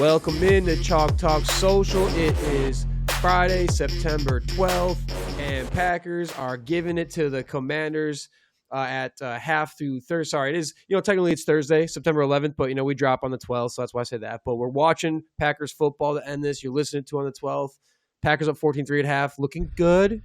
Welcome in to Chalk Talk Social. It is Friday, September 12th, and Packers are giving it to the Commanders at half through Thursday. Sorry, it is, technically it's Thursday, September 11th, but, we drop on the 12th, so that's why I said that. But we're watching Packers football to end this. You're listening to on the 12th. Packers up 14-3 at half. Looking good.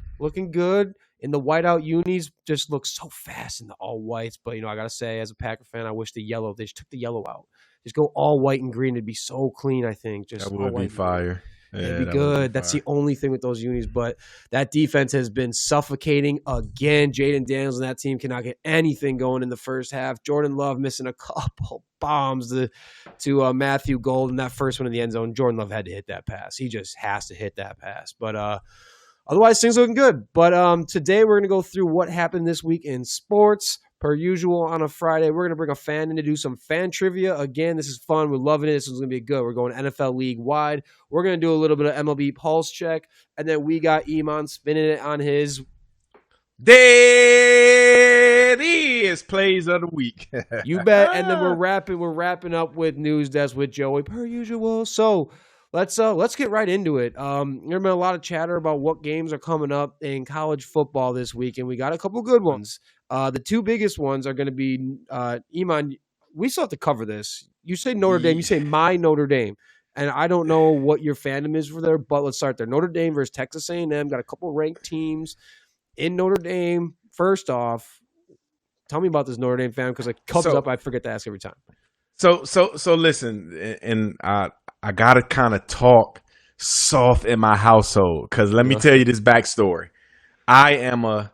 In the whiteout unis, just look so fast in the all whites. But, I got to say, as a Packer fan, I wish they just took the yellow out. Just go all white and green. It'd be so clean, I think. Just that would be fire. Yeah, it'd be good. That's the only thing with those unis. But that defense has been suffocating again. Jaden Daniels and that team cannot get anything going in the first half. Jordan Love missing a couple bombs to Matthew Gold in that first one in the end zone. Jordan Love had to hit that pass. He just has to hit that pass. But otherwise, things looking good. But today we're going to go through what happened this week in sports. Per usual on a Friday, we're going to bring a fan in to do some fan trivia. Again, this is fun. We're loving it. This is going to be good. We're going NFL league wide. We're going to do a little bit of MLB Pulse Check. And then we got Iman spinning it on his There is plays of the week. You bet. And then we're wrapping up with News Desk with Joey per usual. So let's get right into it. There's been a lot of chatter about what games are coming up in college football this week, and we got a couple good ones. The two biggest ones are going to be Iman. We still have to cover this. You say Notre Dame. You say my Notre Dame, and I don't know what your fandom is for there, but let's start there. Notre Dame versus Texas A&M. Got a couple ranked teams in Notre Dame. First off, tell me about this Notre Dame fan because it comes up. I forget to ask every time. So listen, and I gotta kind of talk soft in my household because let me tell you this backstory. I am a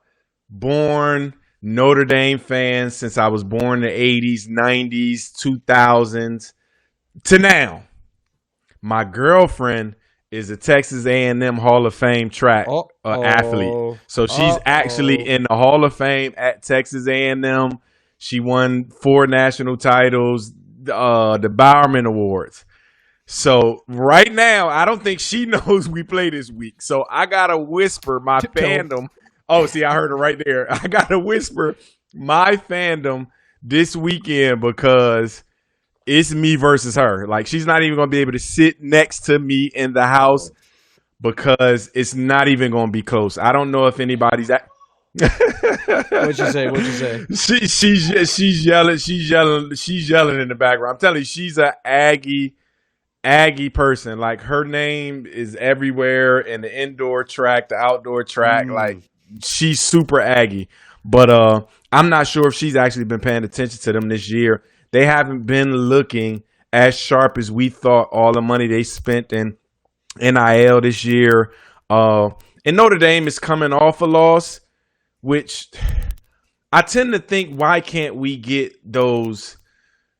born Notre Dame fan since I was born in the 80s, 90s, 2000s to now. My girlfriend is a Texas A&M Hall of Fame track athlete. So she's actually in the Hall of Fame at Texas A&M. She won 4 national titles, the Bowerman Awards. So right now, I don't think she knows we play this week. So I got to whisper my fandom. Oh, see, I heard it right there. I got to whisper my fandom this weekend because it's me versus her. Like, she's not even going to be able to sit next to me in the house because it's not even going to be close. I don't know if anybody's at. What'd you say? She's yelling in the background. I'm telling you, she's an Aggie person. Like, her name is everywhere in the indoor track, the outdoor track. Like, she's super Aggie. But I'm not sure if she's actually been paying attention to them this year. They haven't been looking as sharp as we thought. All the money they spent in NIL this year. And Notre Dame is coming off a loss, which I tend to think, why can't we get those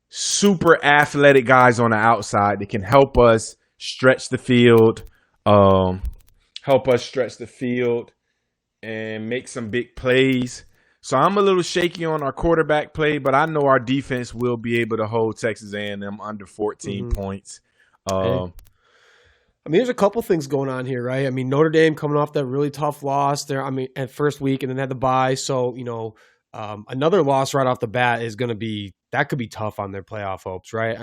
super athletic guys on the outside that can help us stretch the field, and make some big plays. So I'm a little shaky on our quarterback play, but I know our defense will be able to hold Texas A&M under 14 points. There's a couple things going on here, right? Notre Dame coming off that really tough loss there. At first week and then had the bye. So, another loss right off the bat is going to be, that could be tough on their playoff hopes, right?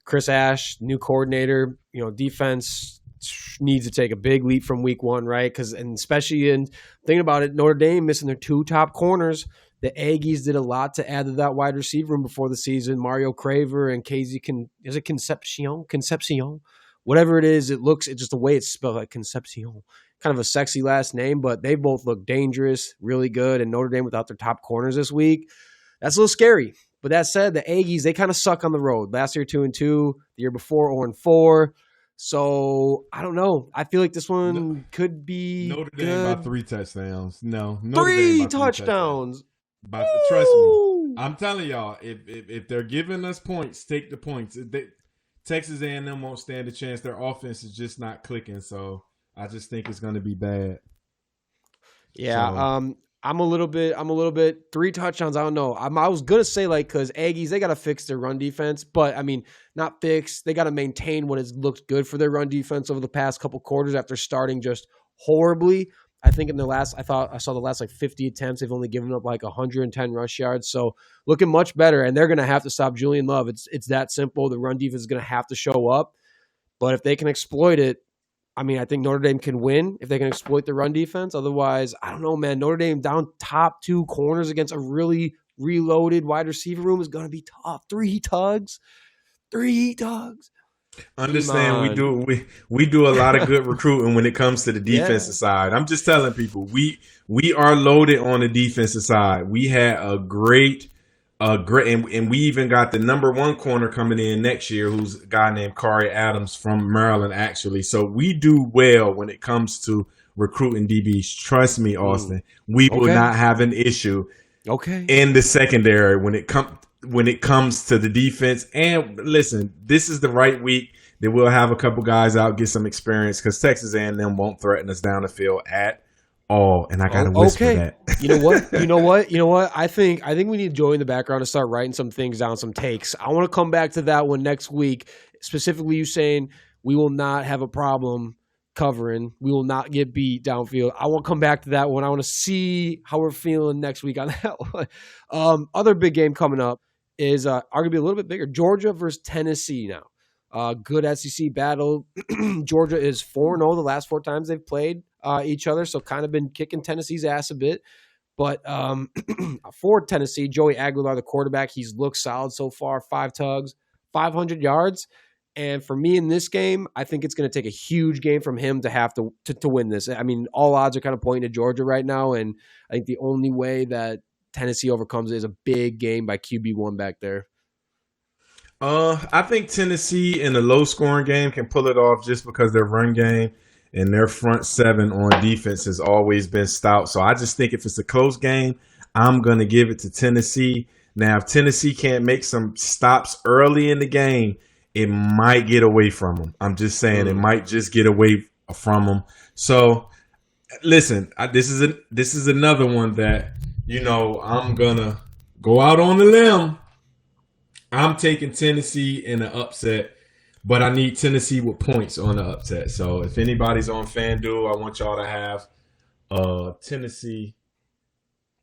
Chris Ash, new coordinator, defense needs to take a big leap from week one, right? And especially in thinking about it, Notre Dame missing their 2 top corners. The Aggies did a lot to add to that wide receiver room before the season. Mario Craver and Casey Concepcion? Whatever it is, it's just the way it's spelled, like Concepcion. Kind of a sexy last name, but they both look dangerous, really good. And Notre Dame without their top corners this week, that's a little scary. But that said, the Aggies, they kind of suck on the road. Last year, 2-2. The year before, 0-4. So, I don't know. I feel like this one could be Notre Dame by 3 touchdowns. No. Notre Dame by 3 touchdowns. Trust me. I'm telling y'all, if they're giving us points, take the points. Texas A&M won't stand a chance. Their offense is just not clicking. So, I just think it's going to be bad. Yeah, so. I'm a little bit 3 touchdowns. I don't know. I was going to say, because Aggies, they got to fix their run defense, but not fix. They got to maintain what has looked good for their run defense over the past couple quarters after starting just horribly. I think I saw the last 50 attempts. They've only given up 110 rush yards. So looking much better. And they're going to have to stop Julian Love. It's that simple. The run defense is going to have to show up. But if they can exploit it, I mean, I think Notre Dame can win if they can exploit the run defense. Otherwise, I don't know, man. Notre Dame down top 2 corners against a really reloaded wide receiver room is going to be tough. 3 tugs. 3 tugs. Understand Iman. we do a lot of good recruiting when it comes to the Yeah. defensive side. I'm just telling people we are loaded on the defensive side. We had a great and we even got the number 1 corner coming in next year, who's a guy named Kari Adams from Maryland, actually. So we do well when it comes to recruiting DBs. Trust me, Austin. We will Okay. not have an issue Okay. in the secondary when it comes to the defense. And listen, this is the right week that we'll have a couple guys out, get some experience, because Texas A&M won't threaten us down the field at all. And I gotta whisper Okay. that. You know what? You know what? You know what? I think we need Joey in the background to start writing some things down, some takes. I want to come back to that one next week. Specifically, you saying we will not have a problem covering. We will not get beat downfield. I want to come back to that one. I want to see how we're feeling next week on that one. Other big game coming up is arguably a little bit bigger. Georgia versus Tennessee now. Good SEC battle. Georgia is 4-0 the last 4 times they've played each other, so kind of been kicking Tennessee's ass a bit. But for Tennessee, Joey Aguilar, the quarterback, he's looked solid so far. 5 tugs, 500 yards. And for me in this game, I think it's going to take a huge game from him to have to win this. I mean, all odds are kind of pointing to Georgia right now, and I think the only way that Tennessee overcomes it is a big game by QB1 back there. I think Tennessee in a low scoring game can pull it off just because their run game and their front 7 on defense has always been stout. So I just think if it's a close game, I'm going to give it to Tennessee. Now, if Tennessee can't make some stops early in the game, it might get away from them. I'm just saying it might just get away from them. So listen, this is another one that, I'm going to go out on the limb. I'm taking Tennessee in an upset, but I need Tennessee with points on the upset. So if anybody's on FanDuel, I want y'all to have Tennessee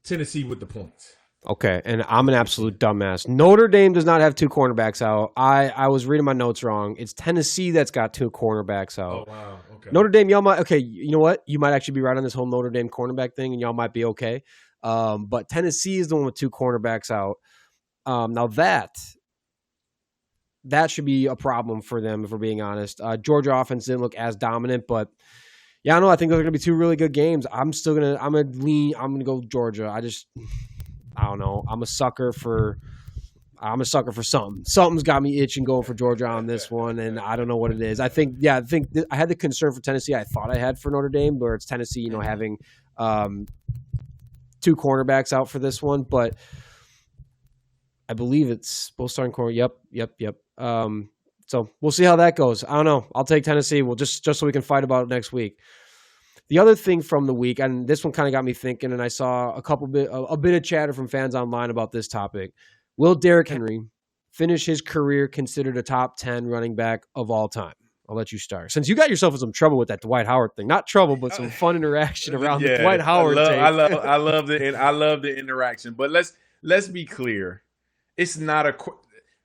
with the points. Okay, and I'm an absolute dumbass. Notre Dame does not have 2 cornerbacks out. I was reading my notes wrong. It's Tennessee that's got 2 cornerbacks out. Oh, wow. Okay. Notre Dame, y'all might, okay, you know what? You might actually be right on this whole Notre Dame cornerback thing, and y'all might be okay. But Tennessee is the one with 2 cornerbacks out. Now that should be a problem for them, if we're being honest. Georgia offense didn't look as dominant, but yeah, I don't know. I think those are going to be 2 really good games. I'm going to go Georgia. I don't know. I'm a sucker for something. Something's got me itching going for Georgia on this one, and I don't know what it is. I think I had the concern for Tennessee I thought I had for Notre Dame, where it's Tennessee, having 2 cornerbacks out for this one, but I believe it's both starting corner. Yep. So we'll see how that goes. I don't know. I'll take Tennessee. We'll just so we can fight about it next week. The other thing from the week, and this one kind of got me thinking, and I saw a bit of chatter from fans online about this topic. Will Derrick Henry finish his career considered a top 10 running back of all time? I'll let you start. Since you got yourself in some trouble with that Dwight Howard thing. Not trouble, but some fun interaction around the Dwight Howard take. I love the interaction. But let's be clear. It's not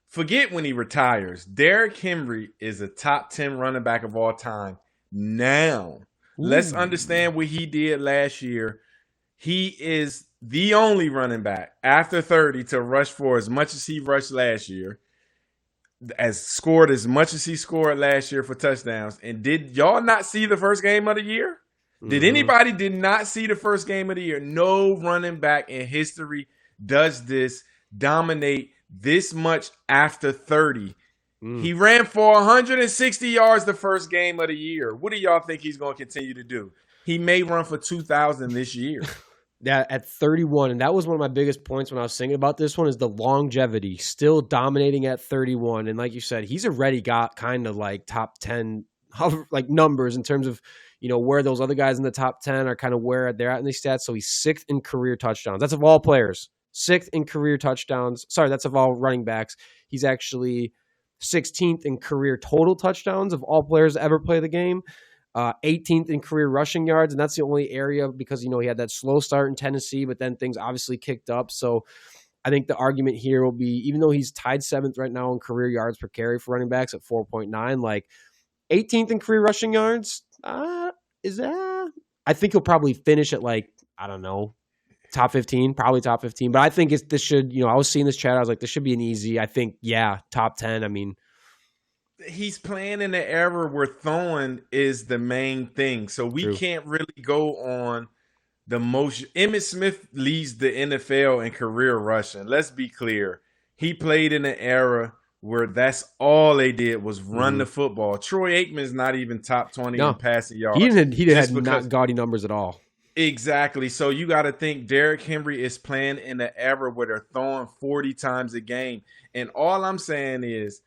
forget when he retires. Derrick Henry is a top 10 running back of all time. Now, let's understand what he did last year. He is the only running back after 30 to rush for as much as he rushed last year, scored as much as he scored last year for touchdowns. And did y'all not see the first game of the year? Did anybody did not see the first game of the year? No running back in history does this, dominate this much after 30. He ran for 160 yards the first game of the year. What do y'all think he's going to continue to do? He may run for 2,000 this year. That at 31, and that was one of my biggest points when I was thinking about this one, is the longevity, still dominating at 31. And like you said, he's already got kind of like top 10 like numbers in terms of, where those other guys in the top 10 are kind of where they're at in these stats. So he's 6th in career touchdowns. That's of all players. 6th in career touchdowns. Sorry, that's of all running backs. He's actually 16th in career total touchdowns of all players to ever play the game. 18th in career rushing yards, and that's the only area because, he had that slow start in Tennessee, but then things obviously kicked up. So I think the argument here will be, even though he's tied 7th right now in career yards per carry for running backs at 4.9, like 18th in career rushing yards. Is that? I think he'll probably finish at like, I don't know, top 15, probably top 15. But I think this should, I was seeing this chat. I was like, this should be an easy, I think, yeah, top 10. I mean, he's playing in the era where throwing is the main thing. So we can't really go on the most. Emmitt Smith leads the NFL in career rushing. Let's be clear. He played in an era where that's all they did was run the football. Troy Aikman's not even top 20 in passing yards. He had not gaudy numbers at all. Exactly. So you got to think Derrick Henry is playing in an era where they're throwing 40 times a game. And all I'm saying is,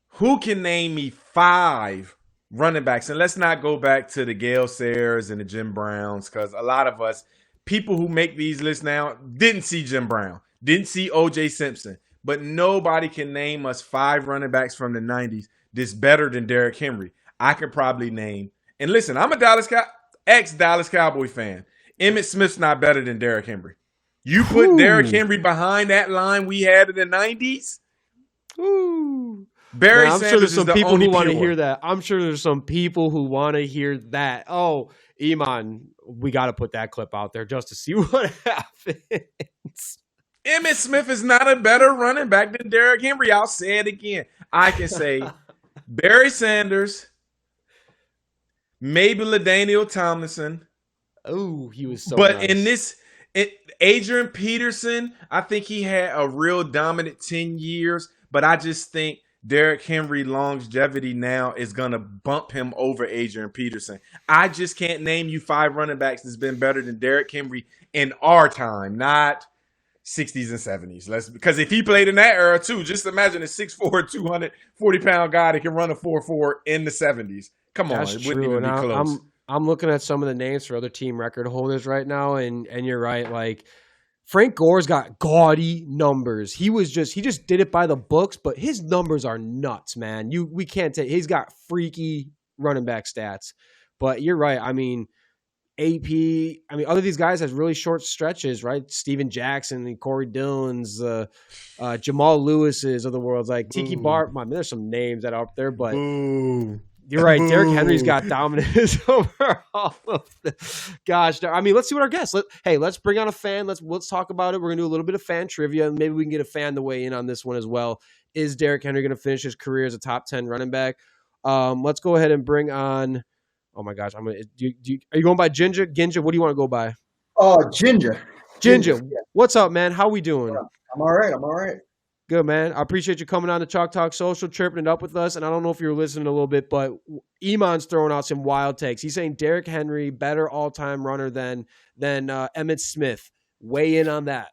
who can name me 5 running backs? And let's not go back to the Gale Sayers and the Jim Browns, because a lot of us, people who make these lists now, didn't see Jim Brown, didn't see O.J. Simpson. But nobody can name us 5 running backs from the 90s that's better than Derrick Henry. I could probably name. And listen, I'm a ex-Dallas Cowboy fan. Emmitt Smith's not better than Derrick Henry. You put Derrick Henry behind that line we had in the 90s? Ooh. Barry I'm Sanders sure there's some people who want to pure. hear that. I'm sure there's some people who want to hear that. Oh, Iman, we got to put that clip out there just to see what happens. Emmitt Smith is not a better running back than Derrick Henry. I'll say it again. I can say Barry Sanders, maybe LaDainian Tomlinson. Oh, he was so But nice. in this, Adrian Peterson, I think he had a real dominant 10 years. But I just think Derrick Henry longevity now is going to bump him over Adrian Peterson. I just can't name you 5 running backs that's been better than Derrick Henry in our time, not 60s and 70s. Because if he played in that era too, just imagine a 6'4", 240-pound guy that can run a 4.4 in the 70s. Come on, That's it wouldn't true. even be close. I'm looking at some of the names for other team record holders right now, and you're right. Like Frank Gore's got gaudy numbers. He just did it by the books, but his numbers are nuts, man. We can't take. He's got freaky running back stats. But you're right. I mean, AP. I mean, other these guys has really short stretches, right? Steven Jackson and Corey Dillon's, Jamal Lewis's of the world, like Tiki Bart. I mean, there's some names that are up there, but. You're right. Derrick Henry's got dominance over all of the. Gosh, I mean, let's see what our guests. Let's bring on a fan. Let's talk about it. We're gonna do a little bit of fan trivia, and maybe we can get a fan to weigh in on this one as well. Is Derrick Henry gonna finish his career as a top 10 running back? Let's go ahead and bring on. Oh my gosh, are you going by Ginger? Ginja, what do you want to go by? Ginger. Ginger, what's up, man? How we doing? I'm all right. Good, man. I appreciate you coming on the Chalk Talk Social, chirping it up with us. And I don't know if you were listening a little bit, but Iman's throwing out some wild takes. He's saying Derrick Henry, better all-time runner than Emmitt Smith. Weigh in on that.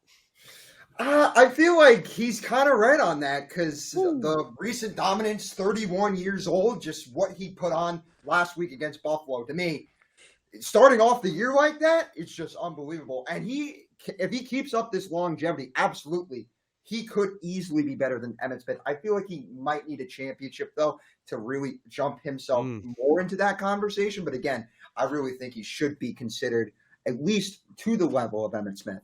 I feel like he's kind of right on that because the recent dominance, 31 years old, just what he put on last week against Buffalo. To me, starting off the year like that, it's just unbelievable. And if he keeps up this longevity, absolutely, he could easily be better than Emmitt Smith. I feel like he might need a championship, though, to really jump himself more into that conversation. But again, I really think he should be considered at least to the level of Emmitt Smith.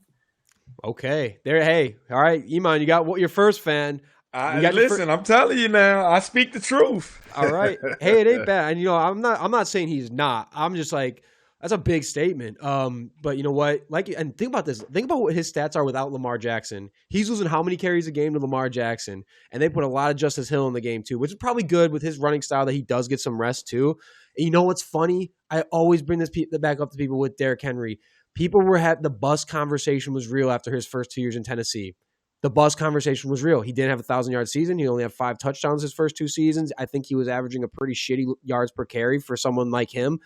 Okay. Hey, all right, Iman, you got your first fan. Listen, I'm telling you now, I speak the truth. All right. Hey, it ain't bad. And, I'm not saying he's not. I'm just like, that's a big statement. But you know what? And think about this. Think about what his stats are without Lamar Jackson. He's losing how many carries a game to Lamar Jackson? And they put a lot of Justice Hill in the game too, which is probably good with his running style that he does get some rest too. And you know what's funny? I always bring this back up to people with Derrick Henry. People were having the bus conversation was real after his first 2 years in Tennessee. The bus conversation was real. He didn't have a 1,000-yard season. He only had 5 touchdowns his first 2 seasons. I think he was averaging a pretty shitty yards per carry for someone like him.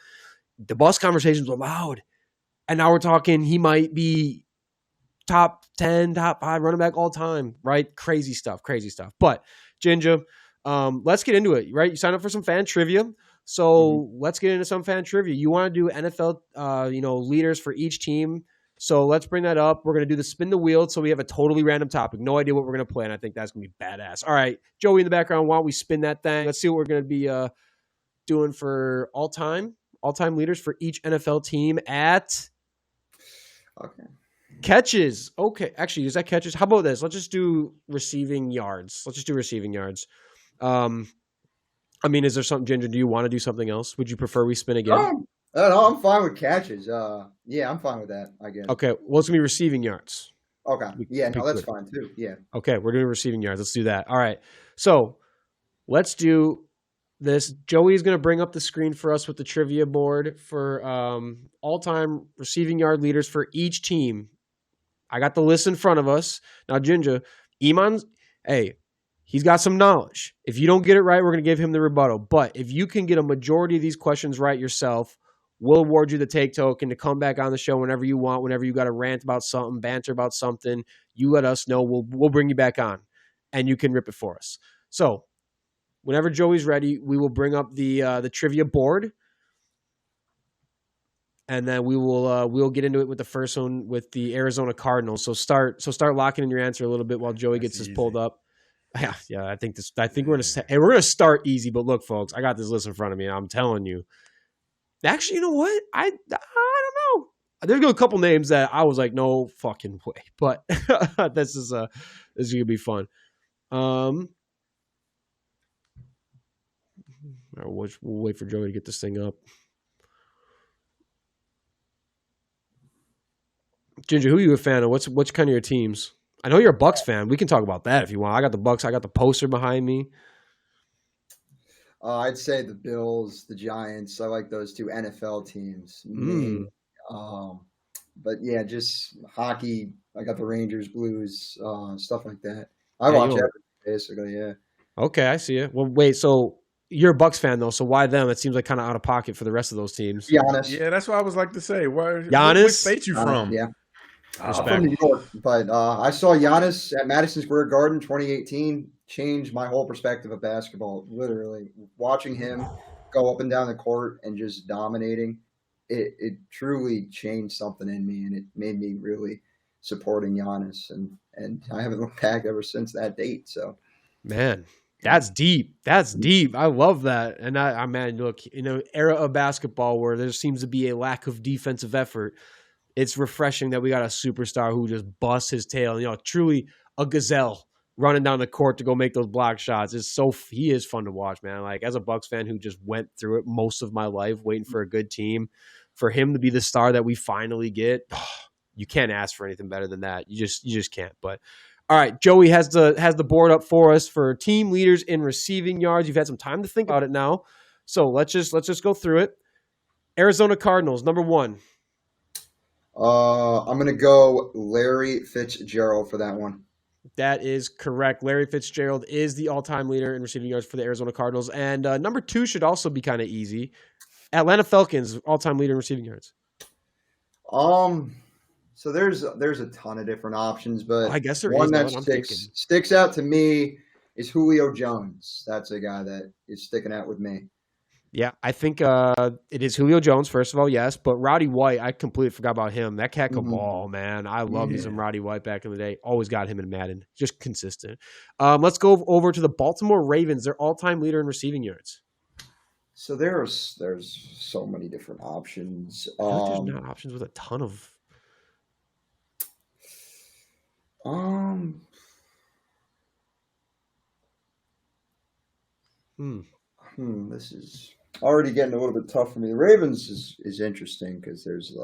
The bus conversations were loud. And now we're talking he might be top 10, top 5 running back all time, right? Crazy stuff. But, Ginger, let's get into it, right? You signed up for some fan trivia. So let's get into some fan trivia. You want to do NFL, leaders for each team. So let's bring that up. We're going to do the spin the wheel. So we have a totally random topic. No idea what we're going to play. And I think that's going to be badass. All right, Joey in the background, why don't we spin that thing? Let's see what we're going to be doing for all-time leaders for each NFL team at catches. Okay, actually, is that catches? How about this? Let's just do receiving yards. I mean, is there something, Ginger? Do you want to do something else? Would you prefer we spin again? No, I'm fine with catches. Yeah, I'm fine with that, I guess. Okay. Well, it's going to be receiving yards. Okay. Yeah, no, that's fine too. Yeah. Okay, we're doing receiving yards. Let's do that. All right. So let's do this. Joey's going to bring up the screen for us with the trivia board for all-time receiving yard leaders for each team. I got the list in front of us. Now, Ginger, Iman's, hey, he's got some knowledge. If you don't get it right, we're going to give him the rebuttal. But if you can get a majority of these questions right yourself, we'll award you the take token to come back on the show whenever you want, whenever you got a rant about something, banter about something. You let us know. We'll bring you back on, and you can rip it for us. So whenever Joey's ready, we will bring up the trivia board, and then we'll get into it with the first one with the Arizona Cardinals. So start locking in your answer a little bit while Joey gets this pulled up. Yeah. I think we're gonna start easy. But look, folks, I got this list in front of me, and I'm telling you. Actually, you know what? I don't know. There's a couple names that I was like, no fucking way. But this is gonna be fun. We'll wait for Joey to get this thing up. Ginger, who are you a fan of? What's kind of your teams? I know you're a Bucks fan. We can talk about that if you want. I got the Bucks. I got the poster behind me. I'd say the Bills, the Giants. I like those two NFL teams. But yeah, just hockey. I got the Rangers, Blues, stuff like that. I watch everything basically. Yeah. Okay, I see it. Well, wait. So you're a Bucks fan though. So why them? It seems like kind of out of pocket for the rest of those teams. Giannis. Yeah, that's what I was like to say. Giannis? Which state you from? Yeah. I'm from New York, but I saw Giannis at Madison Square Garden 2018 change my whole perspective of basketball. Literally, watching him go up and down the court and just dominating, it truly changed something in me, and it made me really supporting Giannis, and I haven't looked back ever since that date. So, man, that's deep. That's deep. I love that. And man, look, in an era of basketball where there seems to be a lack of defensive effort, it's refreshing that we got a superstar who just busts his tail. Truly a gazelle running down the court to go make those block shots. He is fun to watch, man. Like, as a Bucks fan who just went through it most of my life waiting for a good team, for him to be the star that we finally get, you can't ask for anything better than that. You just can't. But all right, Joey has the board up for us for team leaders in receiving yards. You've had some time to think about it now, so let's just go through it. Arizona Cardinals, number 1. I'm going to go Larry Fitzgerald for that one. That is correct. Larry Fitzgerald is the all-time leader in receiving yards for the Arizona Cardinals. And number 2 should also be kind of easy. Atlanta Falcons, all-time leader in receiving yards. So there's a ton of different options, but I guess one that sticks out to me is Julio Jones. That's a guy that is sticking out with me. Yeah, I think it is Julio Jones, first of all, yes. But Roddy White, I completely forgot about him. That cat could ball, man. I loved me some Roddy White back in the day. Always got him in Madden. Just consistent. Let's go over to the Baltimore Ravens. Their all-time leader in receiving yards. So there's so many different options. There's not options with a ton of... This is already getting a little bit tough for me. The Ravens is interesting because there's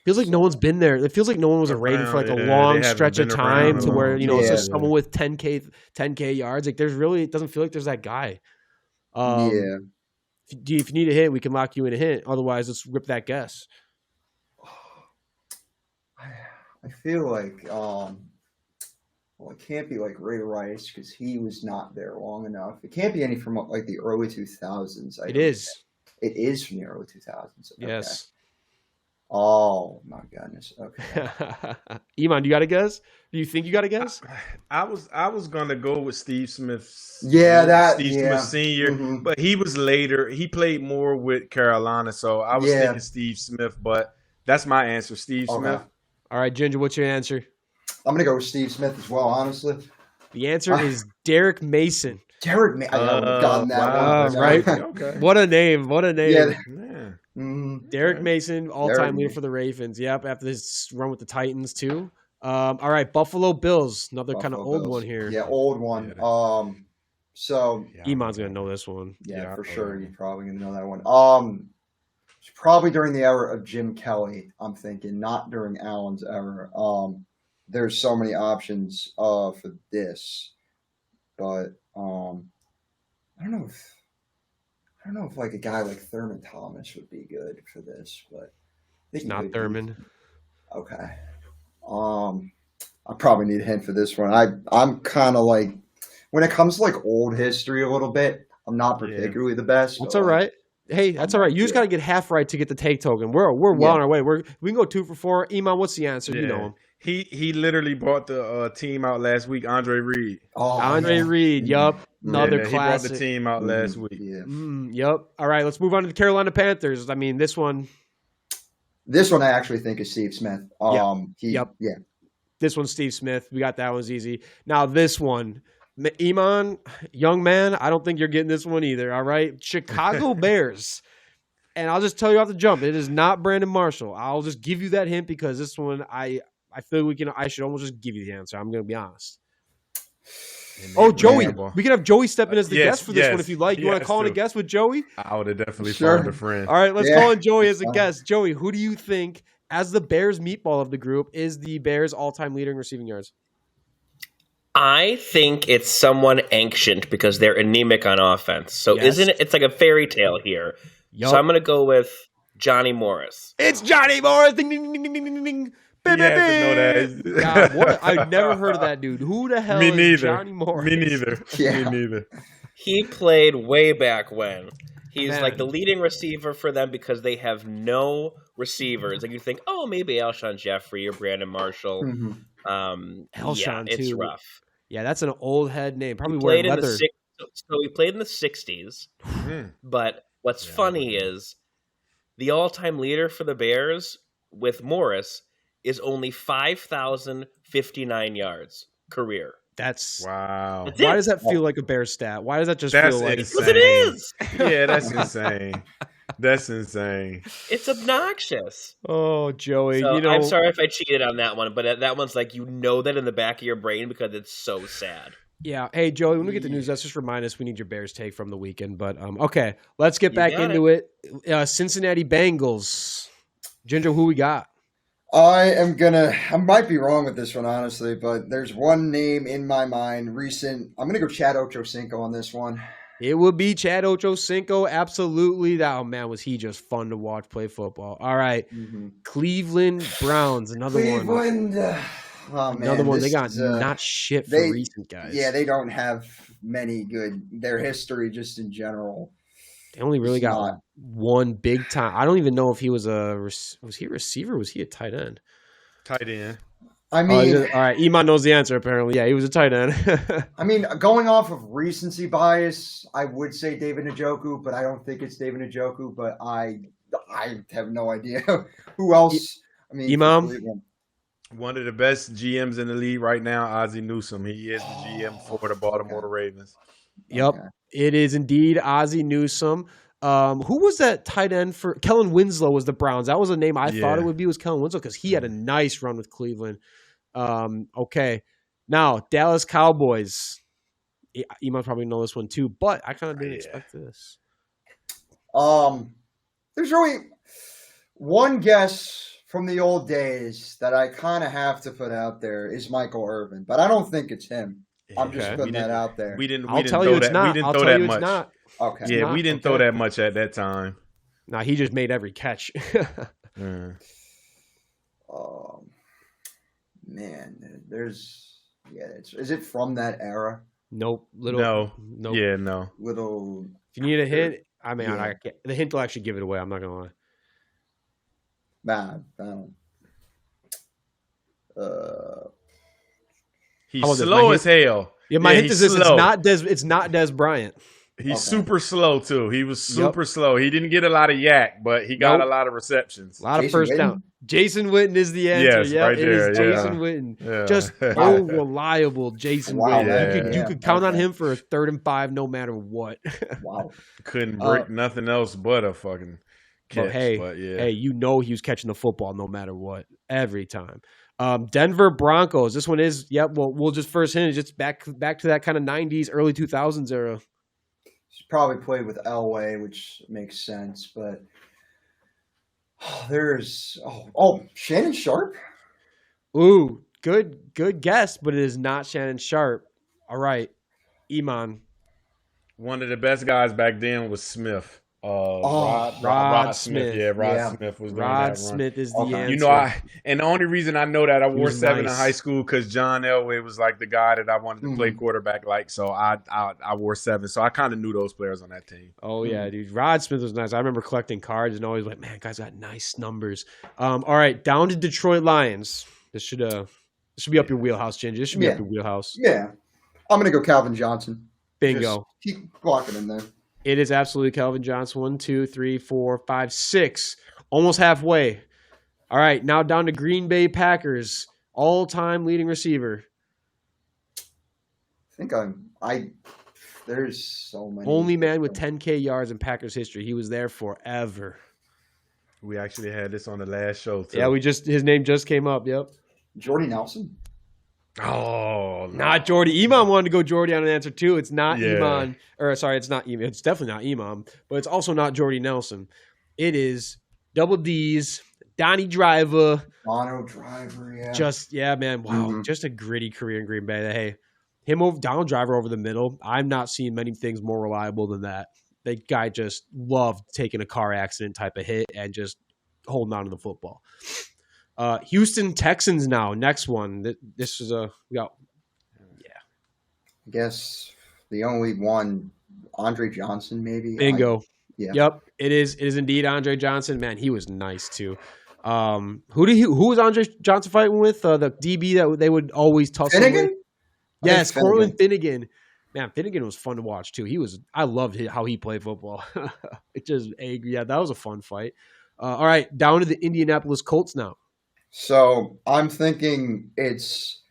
feels like no one's been there. It feels like no one was a Raven for like a long stretch of time to where it's just someone with 10K yards. Like it doesn't feel like there's that guy. If you need a hint, we can lock you in a hint. Otherwise, let's rip that guess. I feel like it can't be like Ray Rice because he was not there long enough. It can't be any from like the early 2000s. It is. It is from the early 2000s. Okay. Yes. Oh my goodness. Okay. Iman, you got a guess? Do you think you got a guess? I was gonna go with Steve Smith. Smith Senior, but he was later. He played more with Carolina, so I was thinking Steve Smith. But that's my answer, Steve Smith. All right, Ginger, what's your answer? I'm gonna go with Steve Smith as well. Honestly, the answer is Derrick Mason. Derrick Mason. I would have gotten that one. Right? Okay. What a name! What a name! Yeah. Derrick Mason, all-time leader for the Ravens. Yep, after this run with the Titans too. All right, Buffalo Bills, another kind of old one here. Yeah, old one. So Iman's gonna know this one. yeah, for sure. You're probably gonna know that one. It's probably during the era of Jim Kelly. I'm thinking, not during Allen's era. There's so many options for this, but I don't know if like a guy like Thurman Thomas would be good for this, but It's not Thurman. Okay. I probably need a hint for this one. I'm kind of like, when it comes to like old history a little bit, I'm not particularly the best. That's all right. Hey, that's all right. You just got to get half right to get the take token. We're well on our way. We can go 2 for 4. Iman, what's the answer? You know him. He literally brought the team out last week. Andre Reed. Andre Reed. Yup. Another classic. He brought the team out last week. Yup. All right, let's move on to the Carolina Panthers. I mean, this one I actually think is Steve Smith. This one's Steve Smith. We got that one's easy. Now this one, Iman, young man, I don't think you're getting this one either. All right, Chicago Bears. And I'll just tell you off the jump, it is not Brandon Marshall. I'll just give you that hint because this one, I feel I should almost just give you the answer. I'm going to be honest. Joey. We can have Joey step in as the guest for this one if you'd like. You want to call in a guest with Joey? I would have definitely phoned a friend. All right, let's call in Joey as a guest. Joey, who do you think, as the Bears meatball of the group, is the Bears all-time leader in receiving yards? I think it's someone ancient because they're anemic on offense. So isn't it? It's like a fairy tale here. So I'm going to go with Johnny Morris. It's Johnny Morris. Ding, ding, ding, ding, ding, ding. God, I've never heard of that dude. Who the hell is Johnny Morris? Me neither. Me neither. He played way back when. He's like the leading receiver for them because they have no receivers. Like you think, maybe Alshon Jeffrey or Brandon Marshall. Alshon too. It's rough. Yeah, that's an old head name. Probably he played leather. So he played in the 60s. But what's funny is the all-time leader for the Bears with Morris is only 5,059 yards career. That's wow. Why does that feel like a Bears stat? Why does that just feel like because it is? Yeah, that's insane. That's insane. It's obnoxious. Oh, Joey, So I'm sorry if I cheated on that one, but that one's like that in the back of your brain because it's so sad. Yeah. Hey, Joey, when we get the news, let's just remind us we need your Bears take from the weekend. But okay, let's get back into it. Cincinnati Bengals. Ginger, who we got? I might be wrong with this one, honestly, but there's one name in my mind, I'm going to go Chad Ochocinco on this one. It would be Chad Ochocinco, absolutely. Oh, man, was he just fun to watch play football. All right, Cleveland Browns, another one. Another one. They got not shit for recent guys. Yeah, they don't have many good. Their history just in general. They only really got one big time. I don't even know if he was a receiver? Was he a tight end? Tight end. I mean, all right. Iman knows the answer. Apparently, yeah, he was a tight end. I mean, going off of recency bias, I would say David Njoku, but I don't think it's David Njoku. But I have no idea who else. I mean, Imam. One of the best GMs in the league right now, Ozzie Newsome. He is the GM for the Baltimore Ravens. Yep, it is indeed Ozzie Newsome. Who was that tight end for? Kellen Winslow was the Browns. That was a name I thought it would be, was Kellen Winslow, because he had a nice run with Cleveland. Okay, now Dallas Cowboys. You might probably know this one too, but I kind of didn't expect this. There's really one guess from the old days that I kind of have to put out there is Michael Irvin, but I don't think it's him. I'm just putting that out there. We didn't throw that much. Not. Okay. Yeah, we didn't throw that much at that time. Nah, he just made every catch. Man, is it from that era? Nope. No. Yeah, no. Little. If you need a hint, I mean, the hint will actually give it away. I'm not gonna lie. Nah, I don't. He's slow as hell. Yeah, my hint is this: it's not Des Bryant. He's super slow too. He was super slow. He didn't get a lot of yak, but he got a lot of receptions. A lot of first down. Jason Witten is the answer. Yes, right there. It is Jason Witten. Yeah. Just reliable Jason Witten. You could count on him for a 3rd and 5 no matter what. Wow. Couldn't break nothing else but a fucking catch. Hey, you know he was catching the football no matter what, every time. Denver Broncos. This one is, well, we'll just first hint. It's just back to that kind of 90s, early 2000s era. He's probably played with Elway, which makes sense. But there's Shannon Sharp. Ooh, good guess, but it is not Shannon Sharp. All right, Iman. One of the best guys back then was Smith. Rod Smith. Yeah, Rod Smith was doing that Rod run. Smith is the answer. You know, and the only reason I know that I wore 7 nice. in high school because John Elway was like the guy that I wanted to play quarterback like. So I wore 7. So I kind of knew those players on that team. Oh yeah, dude. Rod Smith was nice. I remember collecting cards and always like, man, guys got nice numbers. All right, down to Detroit Lions. This should be up your wheelhouse, Ginger. This should be up your wheelhouse. Yeah, I'm gonna go Calvin Johnson. Bingo. Just keep blocking in there. It is absolutely Calvin Johnson. 1, 2, 3, 4, 5, 6. Almost halfway. All right, now down to Green Bay Packers. All-time leading receiver. I think there's so many. Only man with 10K yards in Packers history. He was there forever. We actually had this on the last show too. Yeah, his name just came up. Yep. Jordy Nelson. Oh, no. Not Jordy. Iman wanted to go Jordy on an answer too. It's not Iman. It's not Iman. It's definitely not Iman, but it's also not Jordy Nelson. It is Double D's, Donnie Driver. Mono Driver, yeah. Just, man. Wow. Just a gritty career in Green Bay. Hey, Donald Driver over the middle. I'm not seeing many things more reliable than that. The guy just loved taking a car accident type of hit and just holding on to the football. Houston Texans now. Next one. This is I guess the only one, Andre Johnson, maybe. Bingo. Yeah. Yep. It is indeed Andre Johnson. Man, he was nice too. Who was Andre Johnson fighting with? The DB that they would always tussle Finnegan? with. Yes, Cortland Finnegan. Man, Finnegan was fun to watch too. I loved how he played football. That was a fun fight. All right, down to the Indianapolis Colts now. So I'm thinking it's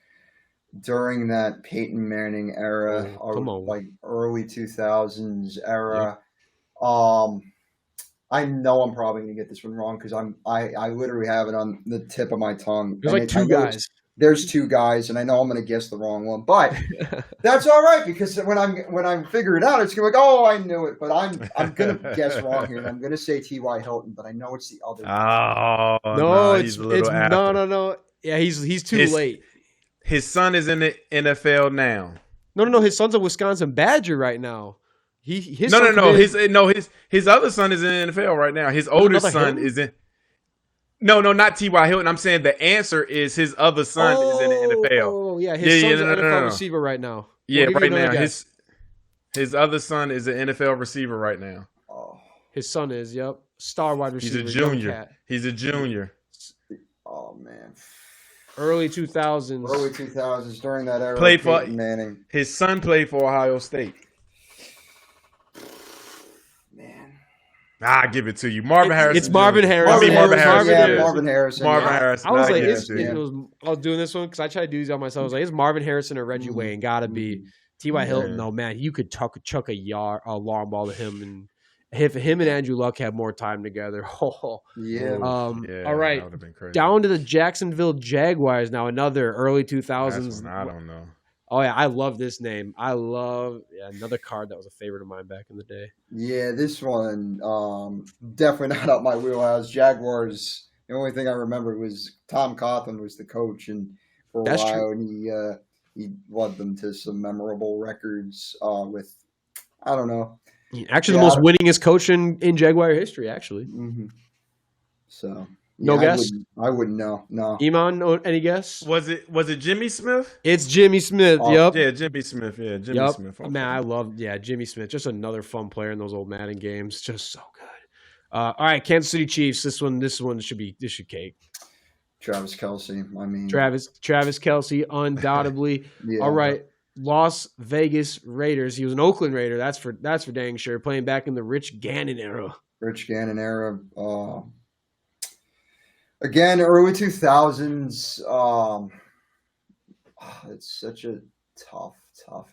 during that Peyton Manning era, like early 2000s era. Yep. I know I'm probably going to get this one wrong because I literally have it on the tip of my tongue. There's like 2 guys. There's 2 guys, and I know I'm going to guess the wrong one, but that's all right because when I'm figuring it out, it's going to be like, oh, I knew it, but I'm going to guess wrong here, and I'm going to say T.Y. Hilton, but I know it's the other. Oh no, it's no. Yeah, he's too late. His son is in the NFL now. No. His son's a Wisconsin Badger right now. His other son is in the NFL right now. His oldest son is in. No, not T.Y. Hilton. I'm saying the answer is his other son is in the NFL. Oh, yeah. His son's an NFL receiver right now. Yeah, right now. His other son is an NFL receiver right now. Oh. His son is, star wide receiver. He's a junior. He's a junior. Oh, man. Early 2000s. Early 2000s, during that era. Manning. His son played for Ohio State. I give it to you, Marvin Harrison. It's Marvin Harrison. Marvin Harrison. Marvin Harrison. I was like, I was doing this one because I tried to do these on myself. I was like, it's Marvin Harrison or Reggie Wayne. Got to be T.Y. Hilton. No, man, you could chuck a long ball to him, and if him and Andrew Luck had more time together. Oh. Yeah. All right. Down to the Jacksonville Jaguars now. Another early 2000s. I don't know. Oh, yeah, I love this name. Another card that was a favorite of mine back in the day. Yeah, this one, definitely not up my wheelhouse. Jaguars, the only thing I remember was Tom Coughlin was the coach and for a while, and he led them to some memorable records with, I don't know. Actually, the most winningest coach in Jaguar history, actually. Mm-hmm. So... No guess? I wouldn't know. No. Iman, any guess? Was it Jimmy Smith? It's Jimmy Smith. Yep. Yeah, Jimmy Smith. Yeah, Jimmy Smith. Okay. Man, I love Jimmy Smith. Just another fun player in those old Madden games. Just so good. All right, Kansas City Chiefs. This one should cake. Travis Kelce. Travis Kelce, undoubtedly. Yeah. All right. Las Vegas Raiders. He was an Oakland Raider. That's for dang sure. Playing back in the Rich Gannon era. Again, early 2000s. It's such a tough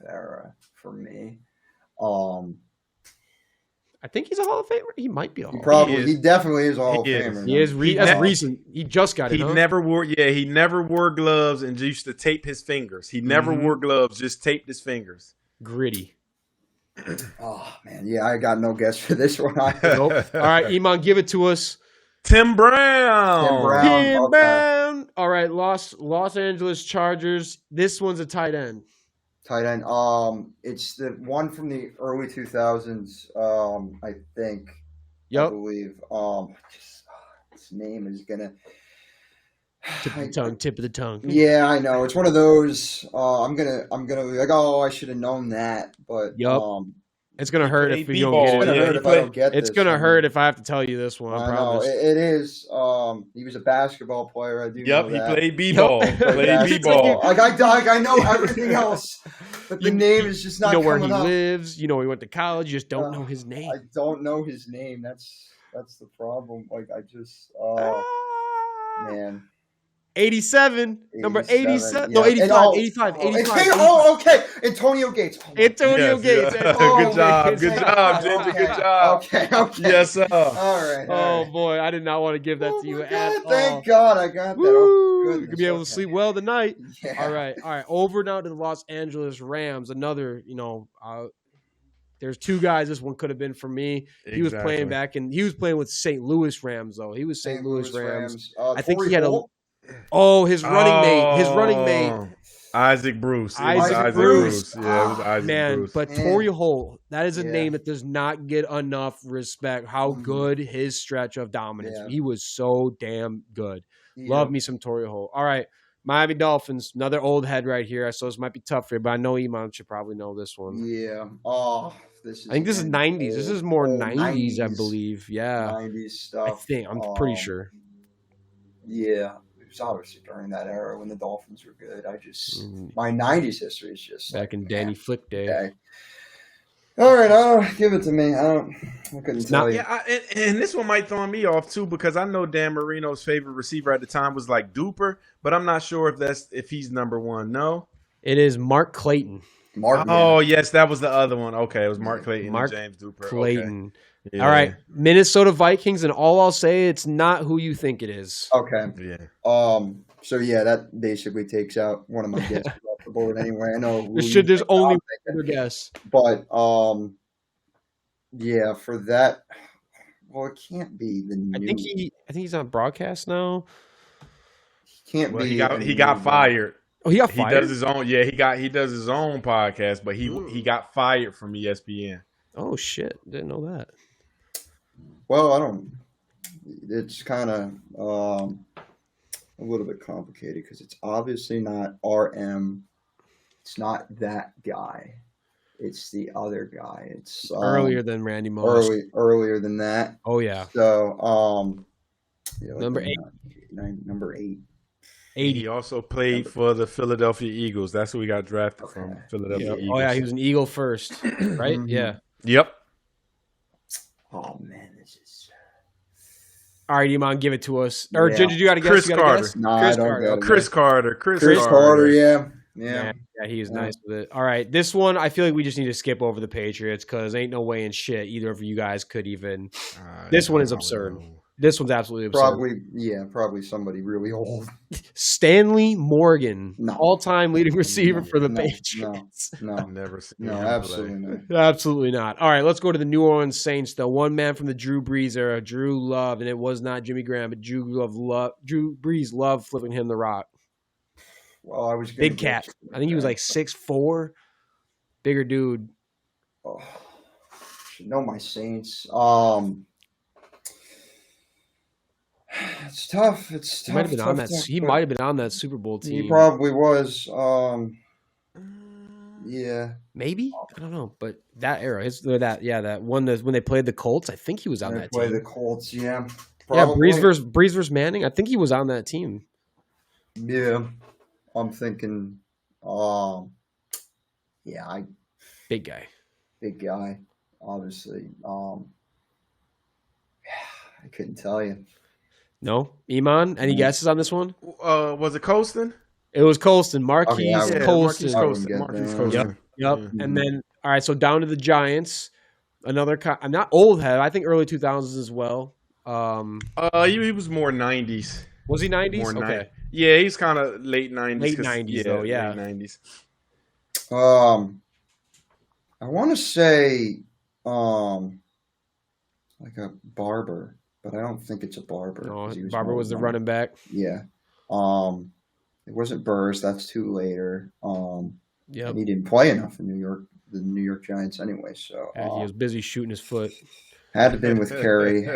era for me. I think he's a Hall of Famer. He might be a Hall of Famer. is. He definitely is a Hall of He is. Famer. He is. That's never- recent. He just got it. He Huh? never wore. Yeah, he never wore gloves and used to tape his fingers. He never wore gloves, just taped his fingers. Gritty. Oh man, yeah, I got no guess for this one. Nope. All right, Iman, give it to us. Tim Brown. Tim Brown. Tim okay. Brown. All right, Los Angeles Chargers. This one's a tight end. Tight end. It's the one from the early 2000s. I think. I Yep. believe. His name is gonna. Tip of the tongue. Yeah, I know. It's one of those. I'm gonna be like, oh, I should have known that, but Yep. It's gonna hurt if you don't it's get gonna it. hurt if I don't get It's this gonna one. hurt if I have to tell you this one. I I know promise. it is. He was a basketball player. I do. Yep, know he that. played b-ball. Yep. Played b-ball. Like I know everything else, but the name is just not You know where he coming up. lives. You know he went to college. You just don't know his name. I don't know his name. That's the problem. Like I just, man. 87. Number 87. yeah. No, 85. And, 85. 85. Okay. Antonio Gates. Antonio Yes, Gates. yeah. Oh, Good job. man. Good job, Ginger. Good job. Okay. Yes, sir. All right. Oh, boy. I did not want to give that to you my at God, all. thank God I got that. Woo! Oh, You goodness, could be able to okay. sleep well tonight. Yeah. All right. Over now to the Los Angeles Rams. Another, there's two guys. This one could have been for me. He was playing he was playing with St. Louis Rams, though. He was St. Louis Rams. I think he had his running mate. Isaac Bruce. Isaac Bruce. Yeah, it was Isaac Man, Bruce. but Torrey Holt, that is a Yeah. name that does not get enough respect. How good his stretch of dominance. Yeah. He was so damn good. Yeah. Love me some Torrey Holt. All right. Miami Dolphins, another old head right here. So this might be tough for you, but I know Iman should probably know this one. Yeah. Oh, this is. I think this is 90s. This is more old 90s, I believe. Yeah. 90s stuff. I think. I'm pretty sure. Yeah. It was obviously during that era when the Dolphins were good. My 90s history is just Back in Danny Flick day. Okay. All right, give it to me. I couldn't tell you. Yeah, and this one might throw me off too because I know Dan Marino's favorite receiver at the time was like Duper, but I'm not sure if he's number one. No, It is Mark Clayton. Oh yes, that was the other one. Okay, it was Mark Clayton Mark and James Duper. Clayton. Okay. Yeah. All right, Minnesota Vikings, and all I'll say, it's not who you think it is. Okay. Yeah. So yeah, that basically takes out one of my guesses off the board anyway. I know. There's only one guess. But yeah, for that, well, it can't be the new. I think he's on broadcast now. Can't Well, be. he got fired. Oh, he got He fired. does his own. Yeah, he does his own podcast, but he got fired from ESPN. Oh shit! Didn't know that. Well, I don't. It's kind of a little bit complicated because it's obviously not RM. It's not that guy. It's the other guy. It's Earlier than Randy Moss. Earlier than that. Oh yeah. So Number 8. Number 8. 80. He also played for the Philadelphia Eagles. That's who we got drafted from. Philadelphia Eagles. Oh yeah, he was an Eagle first, right? Yeah. Yep. Oh man, this is. All right, Iman, give it to us. Or Yeah. Ginger, you got to guess. Chris You gotta Carter. guess? No, I Chris don't Carter. get Okay. it. Chris Carter. Chris Carter, yeah. Yeah, he is nice with it. All right, this one, I feel like we just need to skip over the Patriots because ain't no way in shit either of you guys could even. This one is absurd. This one's absolutely absurd. Probably somebody really old. Stanley Morgan, No. all-time leading receiver for the No, Patriots. No, I've never seen no, him absolutely play. not. Absolutely not. All right, let's go to the New Orleans Saints, though. One man from the Drew Brees era, Drew Love, and it was not Jimmy Graham, but Drew Brees loved flipping him the rock. Well, I was gonna Big guess cat. I think he was like 6'4", bigger dude. Oh, should know my Saints. It's tough. It's tough. He might have been on that. He but might have been on that Super Bowl team. He probably was. Yeah. Maybe, I don't know, but that era, that one when they played the Colts, I think he was on that Play team. the Colts. Yeah. Yeah, Probably. Brees versus Manning. I think he was on that team. Yeah. I'm thinking. Yeah. Big guy. Big guy. Obviously. I couldn't tell you. No, Iman. Any guesses on this one? Was it Colston? It was Colston. Marquise Colston. Marquise Colston. Yep. And then, all right, so down to the Giants. Another, I'm not old head. I think early 2000s as well. He was more 90s. Was he 90s? More Okay. Yeah, he's kind of late 90s. Late 90s, though, yeah. Late 90s. I want to say like a Barber, but I don't think it's a Barber. No, Barber was the running back. Yeah. It wasn't Burrs. That's too later. Yep. And he didn't play enough in the New York Giants anyway. So he was busy shooting his foot. Had to have been with Kerry.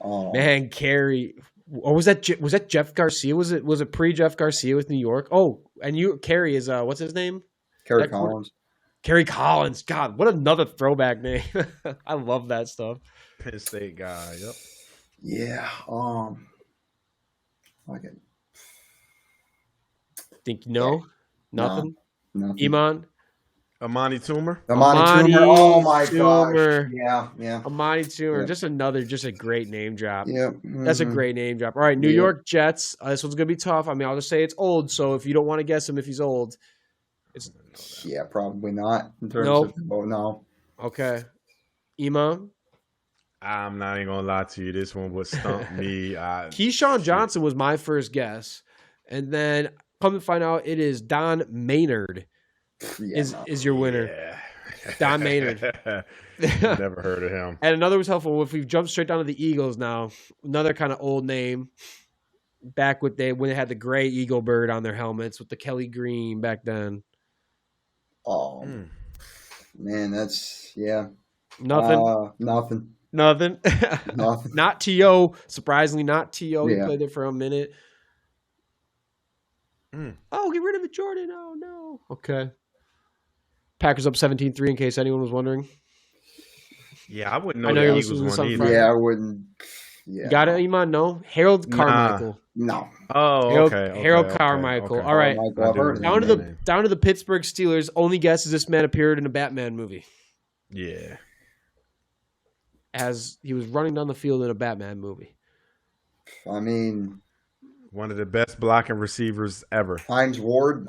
Man, Kerry. Or was that Jeff Garcia? Was it pre Jeff Garcia with New York? Oh, and Kerry is what's his name? Kerry Collins. Kerry Collins. God, what another throwback name. I love that stuff. Penn State guy. Yep. Yeah. Okay. Think nothing? No, nothing. Iman? Amani Toomer. Amani Toomer. Oh my gosh. Yeah. Amani Toomer. Yep. Just a great name drop. Yep. That's a great name drop. All right, New York Jets. This one's gonna be tough. I mean, I'll just say it's old. So if you don't want to guess him, if he's old, probably not. In terms of no. Okay. Iman. I'm not even gonna lie to you. This one would stump me. Keyshawn Johnson was my first guess, and then come to find out, it is Don Maynard. Is your winner. Yeah. Don Maynard. Never heard of him. And another was helpful. If we jump straight down to the Eagles now, another kind of old name. Back when they had the gray eagle bird on their helmets with the Kelly green back then. Oh, man, that's Nothing. Nothing. Nothing. Not T.O. Surprisingly, not T.O. He played there for a minute. Oh, get rid of it, Jordan. Oh, no. Okay. Packers up 17-3 in case anyone was wondering. Yeah, I wouldn't know. I know you're the listening Eagles to one something. either. Yeah, I wouldn't. Yeah. Got it, Iman? No? Harold Carmichael. No. Oh, okay. Harold Carmichael. Okay. All right. Carmichael, Down to the Pittsburgh Steelers. Only guess is this man appeared in a Batman movie. Yeah. As he was running down the field in a Batman movie. I mean, one of the best blocking receivers ever. Hines Ward.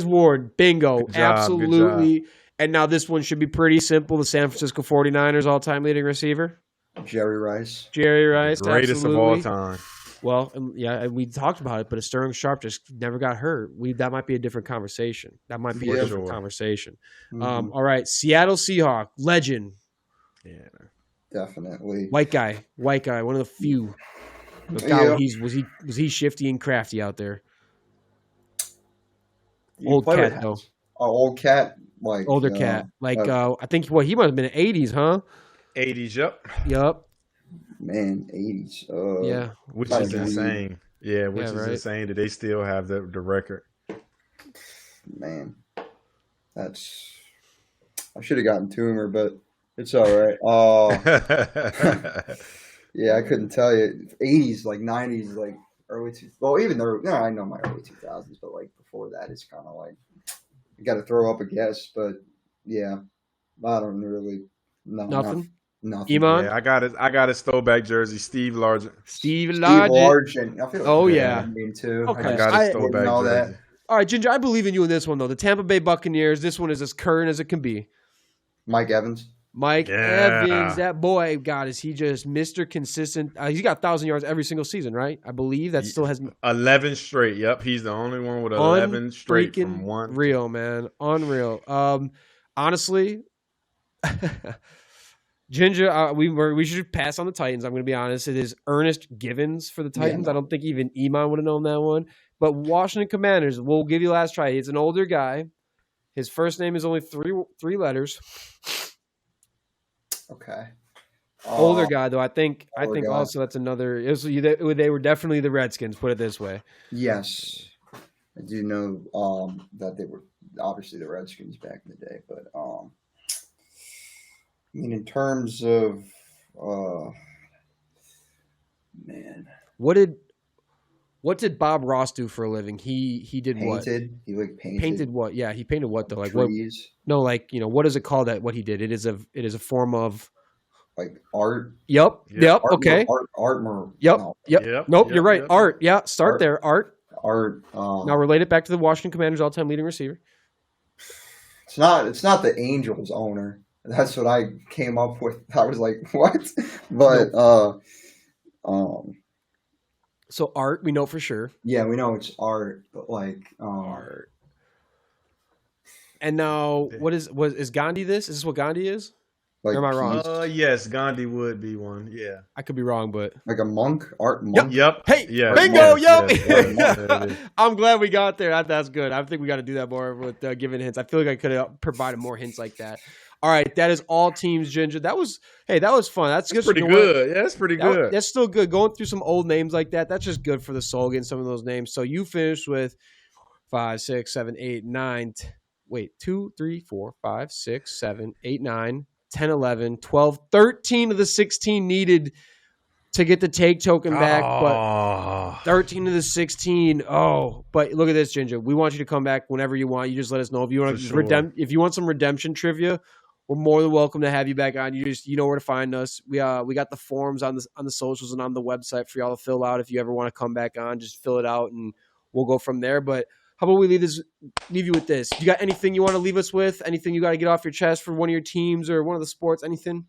Ward. Bingo. Good job, Absolutely. And now this one should be pretty simple. The San Francisco 49ers all-time leading receiver. Jerry Rice. Greatest absolutely. of all time. Well, yeah, we talked about it, but Sterling Sharp just never got hurt. That might be a different conversation. Conversation. Mm-hmm. All right, Seattle Seahawk legend. Yeah, definitely. White guy, one of the few. God, was he shifty and crafty out there? Old cat though. Old cat, older cat. I think he might have been in the 80s, huh? 80s, Yep. Man, 80s. Yeah. Which is insane. Yeah, which is insane that they still have the record. Man, I should have gotten Toomer, but it's all right. Yeah, I couldn't tell you. 80s, 90s, early 2000s. Well, even though I know my early 2000s, but before that, it's kind of you got to throw up a guess. But yeah, I don't really know. Nothing. Iman? Yeah, I got his throwback jersey, Steve Largent. Steve Largent. I feel yeah. Name too. Okay. I got his throwback jersey. All right, Ginger, I believe in you in this one though. The Tampa Bay Buccaneers. This one is as current as it can be. Mike Evans. Evans, that boy, God, is he just Mr. Consistent? He's got 1,000 yards every single season, right? I believe that still has 11 straight. Yep, he's the only one with 11 straight from one. Real, man, unreal. Honestly, Ginger, we should pass on the Titans. I'm going to be honest. It is Ernest Givens for the Titans. I don't think even Iman would have known that one. But Washington Commanders, we'll give you last try. He's an older guy. His first name is only three letters. Okay. Older guy, though. I think also that's another. They were definitely the Redskins. Put it this way. Yes, I do know that they were obviously the Redskins back in the day, but I mean, in terms of man, what did Bob Ross do for a living? He did what? Painted. He painted. Painted what? Yeah, he painted what though? Trees. What is it called? That what he did? It is a form of art. Yep. Okay. Art. Nope. You're right. Art. Yeah. Start there. Art. Now relate it back to the Washington Commanders all-time leading receiver. It's not the Angels owner. That's what I came up with. I was like, what? But So Art, we know for sure. yeah, we know it's Art, but like Art. And now, what is Gandhi this? Is this what Gandhi is? like Or am I wrong? Yes, Gandhi would be one. Yeah. I could be wrong, but like a monk, Art monk. Yep. hey, Yeah. bingo, Yes. yep. I'm glad we got there. That's good. I think we got to do that more with giving hints. I feel like I could have provided more hints like that. All right, that is all teams, Ginger. That was fun. That's just pretty good. Yeah, that's pretty good. That's still good. Going through some old names like that, that's just good for the soul, getting some of those names. So you finished with 5, 6, 7, 8, 9. 2, 3, 4, 5, 6, 7, 8, 9, 10, 11, 12, 13 of the 16 needed to get the take token back, but 13 of the 16. Oh, but look at this, Ginger. We want you to come back whenever you want. You just let us know if you want if you want some redemption trivia. We're more than welcome to have you back on. You know where to find us. We got the forms on the socials and on the website for y'all to fill out. If you ever want to come back on, just fill it out and we'll go from there. But how about we leave you with this? You got anything you want to leave us with? Anything you got to get off your chest for one of your teams or one of the sports? Anything?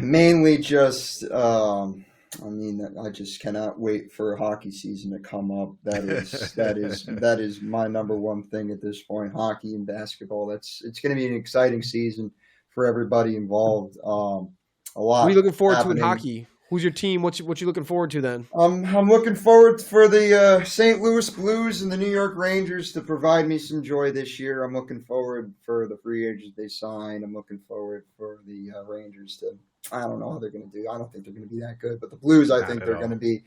Mainly just I just cannot wait for hockey season to come up. That is my number one thing at this point. Hockey and basketball. It's going to be an exciting season for everybody involved. A lot. What are you looking forward to in hockey? Who's your team? What you looking forward to then? I'm looking forward for the St. Louis Blues and the New York Rangers to provide me some joy this year. I'm looking forward for the free agents they sign. I'm looking forward for the Rangers to. I don't know how they're going to do. I don't think they're going to be that good, but the Blues, I think they're going to be.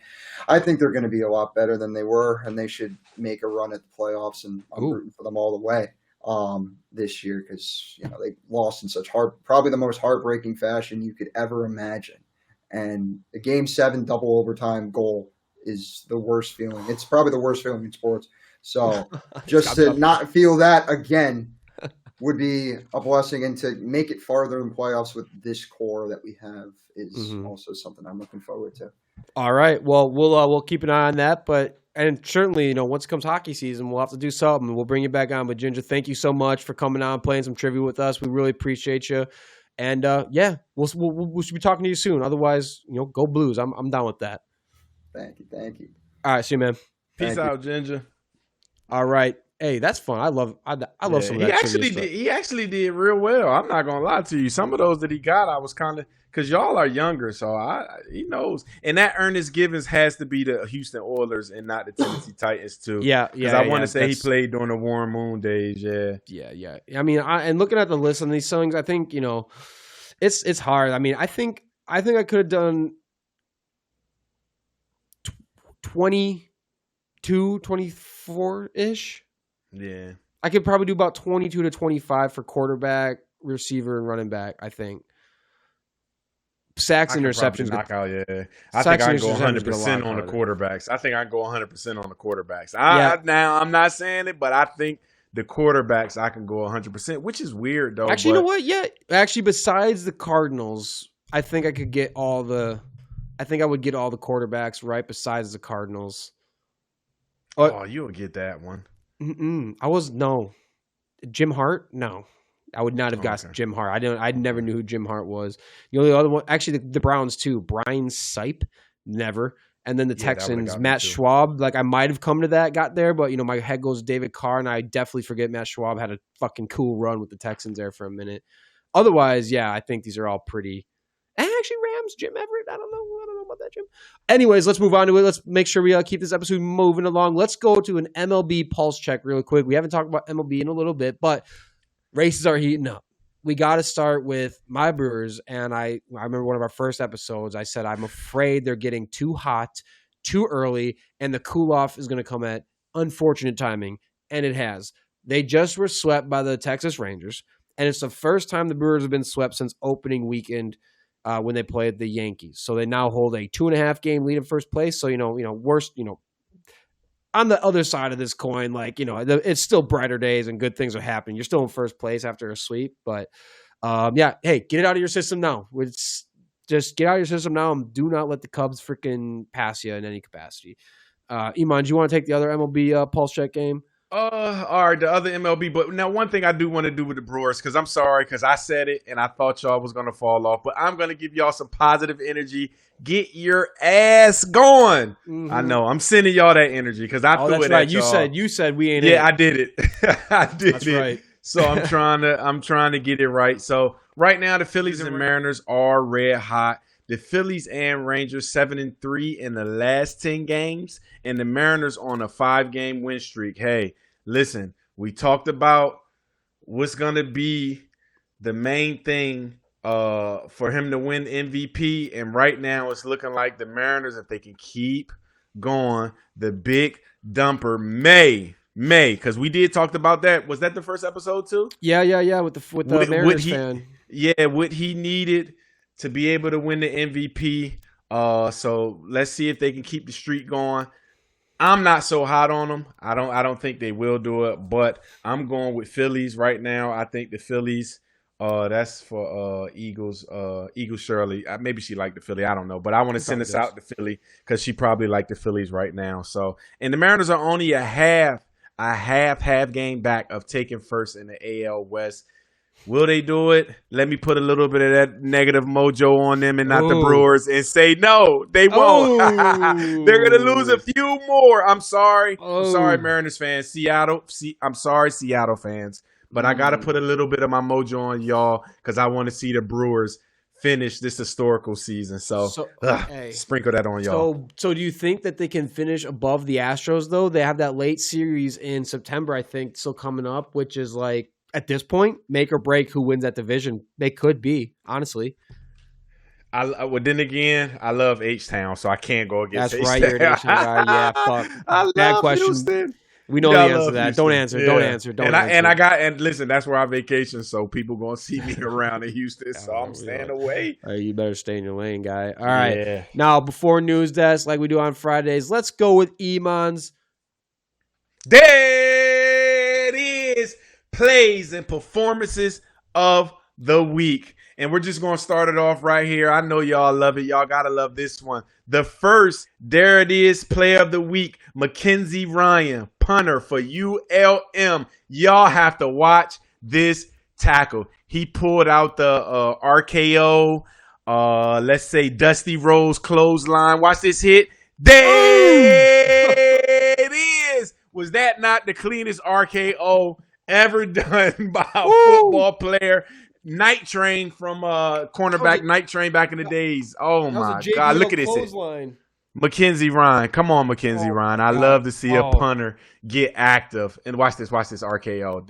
I think they're going to be a lot better than they were, and they should make a run at the playoffs. And I'm rooting for them all the way this year because they lost in such probably the most heartbreaking fashion you could ever imagine. And a Game 7 double overtime goal is the worst feeling. It's probably the worst feeling in sports. So just to not feel that again would be a blessing. And to make it farther in playoffs with this core that we have is also something I'm looking forward to. All right. Well, we'll keep an eye on that. And certainly, once it comes hockey season, we'll have to do something. We'll bring you back on. But Ginger, thank you so much for coming on, playing some trivia with us. We really appreciate you. And we should be talking to you soon. Otherwise, go Blues. I'm down with that. Thank you. All right, see you, man. Peace out, Ginger. All right. Hey, that's fun. I love some of that. He actually did real well. I'm not gonna lie to you. Some of those that he got, I was kind of because y'all are younger, so he knows. And that Ernest Givens has to be the Houston Oilers and not the Tennessee Titans too. Yeah. Because I want to say he played during the Warren Moon days. Yeah. I mean, and looking at the list on these songs, I think it's hard. I mean, I think I could have done 22, 24-ish. Yeah. I could probably do about 22 to 25 for quarterback, receiver, and running back, I think. Sacks, interceptions. Knock out, yeah. I think I can go 100% on the quarterbacks. Now, I'm not saying it, but I think the quarterbacks, I can go 100%, which is weird, though. Actually, you know what? Yeah. Actually, besides the Cardinals, I think I would get all the quarterbacks right besides the Cardinals. Oh, you'll get that one. Jim Hart? No. I would not have guessed Jim Hart. I never knew who Jim Hart was. The only other one, actually, the Browns too. Brian Sipe, never. And then the Texans, Matt Schwab. Like I might have come to that, got there, but my head goes David Carr, and I definitely forget Matt Schwab had a fucking cool run with the Texans there for a minute. Otherwise, yeah, I think these are all pretty. Actually, Rams, Jim Everett. I don't know about that, Jim. Anyways, let's move on to it. Let's make sure we keep this episode moving along. Let's go to an MLB Pulse Check real quick. We haven't talked about MLB in a little bit, but races are heating up. We got to start with my Brewers, and I remember one of our first episodes, I said I'm afraid they're getting too hot, too early, and the cool-off is going to come at unfortunate timing, and it has. They just were swept by the Texas Rangers, and it's the first time the Brewers have been swept since opening weekend when they played the Yankees. So they now hold a 2.5-game lead in first place. So, worst, on the other side of this coin, it's still brighter days and good things are happening. You're still in first place after a sweep, but hey, get it out of your system now. Just get out of your system now and do not let the Cubs freaking pass you in any capacity. Iman, do you want to take the other MLB Pulse Check game? All right, the other MLB. But now, one thing I do want to do with the Brewers, because I'm sorry, because I said it and I thought y'all was gonna fall off, but I'm gonna give y'all some positive energy. Get your ass going. Mm-hmm. I know I'm sending y'all that energy because I threw it at y'all. You said we ain't. Yeah, I did it. I did That's it. right. So I'm trying to get it right. So right now the Phillies and Mariners are red hot. The Phillies and Rangers 7-3 in the last 10 games, and the Mariners on a 5-game win streak. Hey, listen, we talked about what's gonna be the main thing for him to win MVP, and right now it's looking like the Mariners, if they can keep going, the big dumper may, because we did talk about that. Was that the first episode too? Yeah. With the Mariners fan. Yeah, what he needed to be able to win the MVP. So let's see if they can keep the streak going. I'm not so hot on them. I don't think they will do it, but I'm going with Phillies right now. I think the Phillies. That's for Eagles. Eagles Shirley. Maybe she liked the Philly. I don't know, but I want to send this out to Philly because she probably liked the Phillies right now. So, and the Mariners are only a half game back of taking first in the AL West. Will they do it? Let me put a little bit of that negative mojo on them and not the Brewers and say no, they won't. They're gonna lose a few more. I'm sorry. I'm sorry, Mariners fans. I'm sorry, Seattle fans. But I got to put a little bit of my mojo on y'all because I want to see the Brewers finish this historical season. So sprinkle that on y'all. So do you think that they can finish above the Astros, though? They have that late series in September, I think, still coming up, which is like, at this point, make or break who wins that division. They could be, honestly. Well, then again, I love H-Town, so I can't go against H-Town. That's right, you're an H-Town guy. Yeah, fuck. I Bad love question. Houston. We know the answer to that. Don't answer. Don't answer. And listen, that's where I vacation, so people gonna see me around in Houston, so I'm staying away. You better stay in your lane, guy. All right. Yeah. Now, before news desk, like we do on Fridays, let's go with Iman's. There it is. Plays and performances of the week. And we're just going to start it off right here. I know y'all love it. Y'all got to love this one. The first, there it is, player of the week, Mackenzie Ryan, punter for ULM. Y'all have to watch this tackle. He pulled out the RKO, let's say Dusty Rose clothesline. Watch this hit. There it is. Was that not the cleanest RKO ever done by a football player? Night Train from cornerback Night Train back in the days. Oh my God! Look at this. Mackenzie Ryan. Come on, Mackenzie Ryan. I love to see a punter get active. And watch this RKO.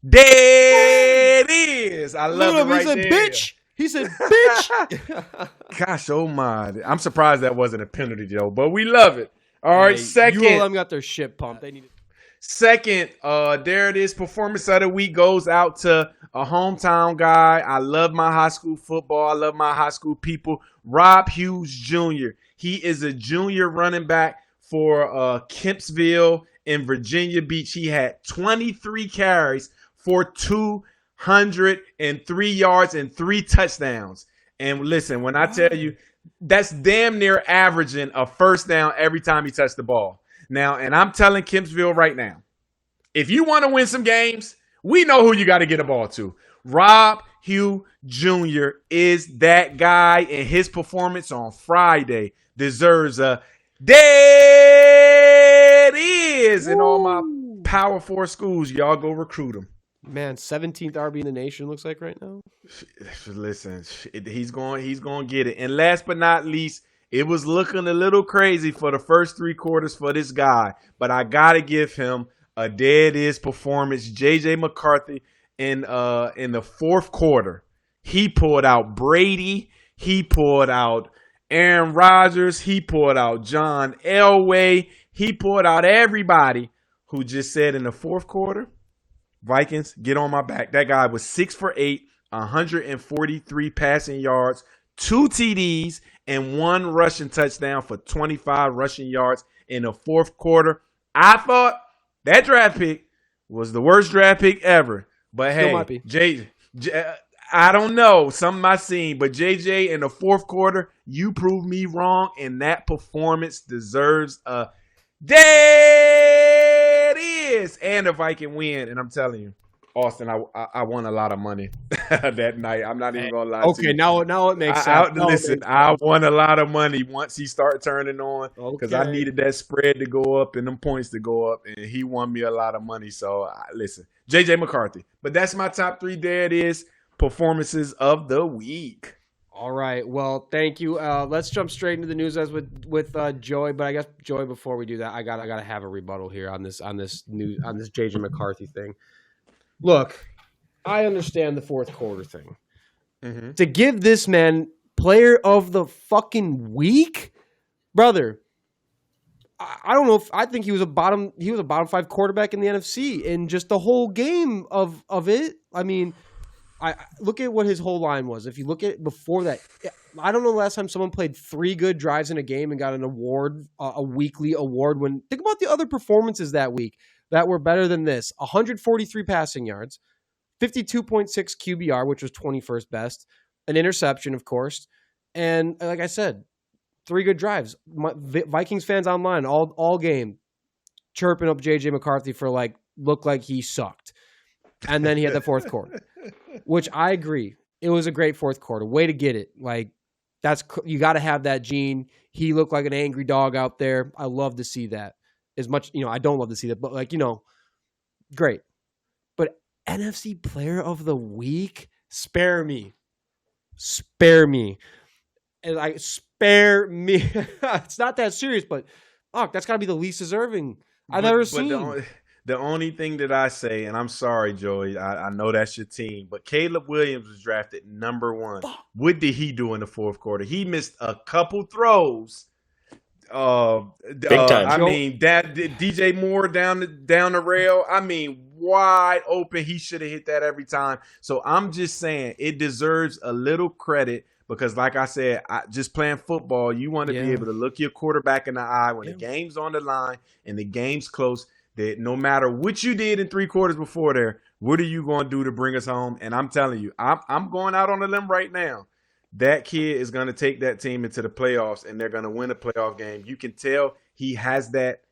There it is. I love it right there. Bitch. He said, bitch. Gosh, oh my. I'm surprised that wasn't a penalty, though, but we love it. All right, second. ULM got their shit pumped. They need it. Second, there it is. Performance of the week goes out to a hometown guy. I love my high school football. I love my high school people. Rob Hughes Jr. He is a junior running back for Kempsville in Virginia Beach. He had 23 carries for 203 yards and 3 touchdowns. And listen, when I tell you, that's damn near averaging a first down every time he touched the ball. Now, and I'm telling Kempsville right now, if you want to win some games, we know who you got to get a ball to. Rob Hugh Jr. is that guy, and his performance on Friday deserves a there it is. In all my Power 4 schools, y'all go recruit him. Man, 17th RB in the nation looks like right now. Listen, he's going to get it. And last but not least, it was looking a little crazy for the first 3 quarters for this guy, but I got to give him a there it is performance. J.J. McCarthy in the fourth quarter, he pulled out Brady, he pulled out Aaron Rodgers, he pulled out John Elway, he pulled out everybody who just said in the fourth quarter, Vikings, get on my back. That guy was 6 for 8, 143 passing yards, 2 TDs, and 1 rushing touchdown for 25 rushing yards in the fourth quarter. I thought that draft pick was the worst draft pick ever. But still hey, I don't know. Something I seen. But JJ, in the fourth quarter, you proved me wrong, and that performance deserves a there it is. and the Viking win. And I'm telling you, Austin, I won a lot of money that night. I'm not even gonna lie to you. Okay, now it makes sense. Listen, I won a lot of money once he started turning on because I Okay. needed that spread to go up and them points to go up, and he won me a lot of money. So listen, JJ McCarthy. But that's my top 3. There it is. Performances of the week. All right. Well, thank you. Let's jump straight into the news as with Joey. But I guess Joey, before we do that, I gotta have a rebuttal here on this JJ McCarthy thing. Look, I understand the fourth quarter thing. Mm-hmm. To give this man player of the fucking week, brother. I don't know if I think he was a bottom 5 quarterback in the NFC in just the whole game of it. I mean, I look at what his whole line was. If you look at before that, I don't know the last time someone played 3 good drives in a game and got an award, a weekly award. When think about the other performances that week that were better than this: 143 passing yards, 52.6 QBR, which was 21st best, an interception, of course, and like I said, 3 good drives. Vikings fans online all game chirping up JJ McCarthy for looked like he sucked. And then he had the fourth quarter, which I agree. It was a great fourth quarter. Way to get it. You got to have that gene. He looked like an angry dog out there. I love to see that. As much, I don't love to see that, but great. But NFC Player of the Week, spare me. And spare me. It's not that serious, but that's got to be the least deserving I've ever seen. The only thing that I say, and I'm sorry, Joey, I know that's your team, but Caleb Williams was drafted number 1. What did he do in the fourth quarter? He missed a couple throws. Big time. I mean, that DJ Moore down the rail. I mean, wide open. He should have hit that every time. So I'm just saying it deserves a little credit because, like I said, just playing football, you want to be able to look your quarterback in the eye when the game's on the line and the game's close. That no matter what you did in 3 quarters before there, what are you going to do to bring us home? And I'm telling you, I'm going out on a limb right now. That kid is going to take that team into the playoffs, and they're going to win a playoff game. You can tell he has that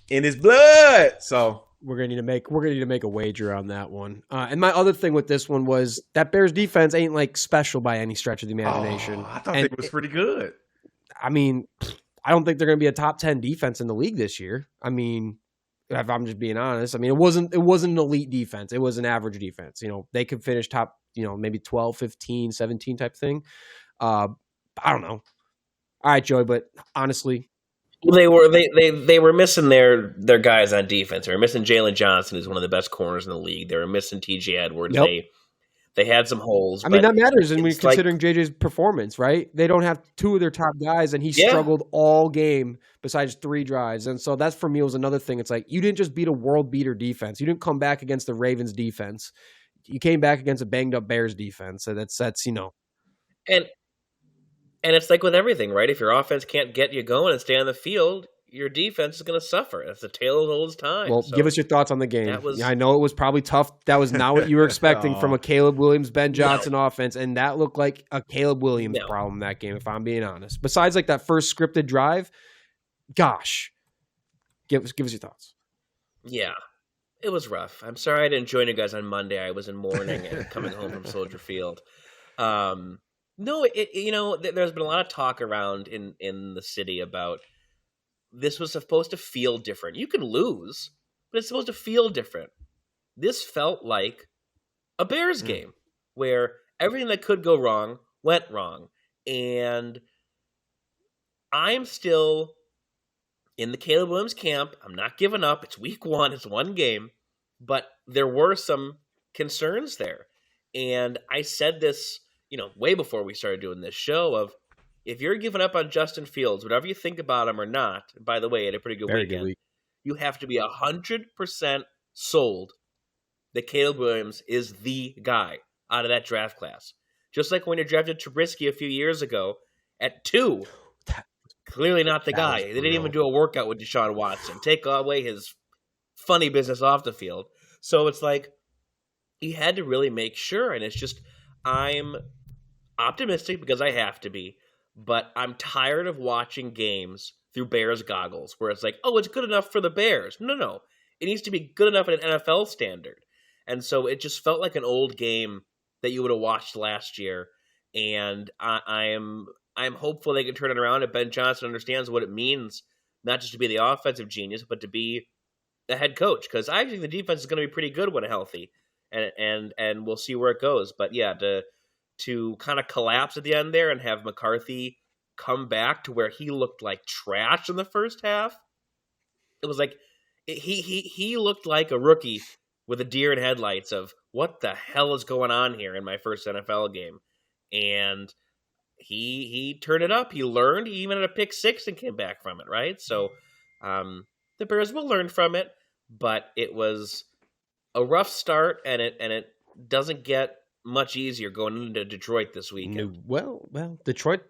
in his blood. So we're gonna need to make a wager on that one. And my other thing with this one was that Bears defense ain't special by any stretch of the imagination. I thought it was pretty good. I mean, I don't think they're going to be a top 10 defense in the league this year. I mean, if I'm just being honest, I mean, it wasn't an elite defense. It was an average defense. They could finish top, maybe 12, 15, 17 type thing. I don't know. All right, Joey, but honestly, they were missing their guys on defense. They were missing Jalen Johnson, who's one of the best corners in the league. They were missing TJ Edwards. Yep. They had some holes. I mean, that matters when you're considering JJ's performance, right? They don't have 2 of their top guys, and he struggled all game besides 3 drives. And so that's, for me, was another thing. It's you didn't just beat a world beater defense. You didn't come back against the Ravens defense. You came back against a banged up Bears defense. So that's And it's like with everything, right? If your offense can't get you going and stay on the field, your defense is going to suffer. That's the tale of old time. Well, give us your thoughts on the game. I know it was probably tough. That was not what you were expecting from a Caleb Williams, Ben Johnson offense, and that looked like a Caleb Williams problem that game, if I'm being honest. Besides that first scripted drive, gosh, give us your thoughts. Yeah, it was rough. I'm sorry I didn't join you guys on Monday. I was in mourning and coming home from Soldier Field. No, there's been a lot of talk around in the city about this was supposed to feel different. You can lose, but it's supposed to feel different. This felt like a Bears game where everything that could go wrong went wrong. And I'm still in the Caleb Williams camp. I'm not giving up. It's week 1. It's 1 game. But there were some concerns there. And I said this, way before we started doing this show of, if you're giving up on Justin Fields, whatever you think about him or not, by the way, he had a pretty good weekend, you have to be 100% sold that Caleb Williams is the guy out of that draft class. Just like when you drafted Trubisky a few years ago at 2, clearly not the guy. They didn't even do a workout with Deshaun Watson. Take away his funny business off the field. So it's you had to really make sure, and it's just, I'm optimistic because I have to be, but I'm tired of watching games through Bears goggles where it's it's good enough for the Bears. No. it needs to be good enough at an NFL standard. And so it just felt like an old game that you would have watched last year. And I'm hopeful they can turn it around, and Ben Johnson understands what it means, not just to be the offensive genius, but to be the head coach. Because I think the defense is going to be pretty good when healthy, and we'll see where it goes. But yeah, to kind of collapse at the end there and have McCarthy come back to where he looked like trash in the first half, it was like he looked like a rookie with a deer in headlights of what the hell is going on here in my first NFL game. And he turned it up. He learned. He even had a pick six and came back from it, right? So the Bears will learn from it, but it was a rough start, and it doesn't get much easier going into Detroit this weekend. Well, Detroit,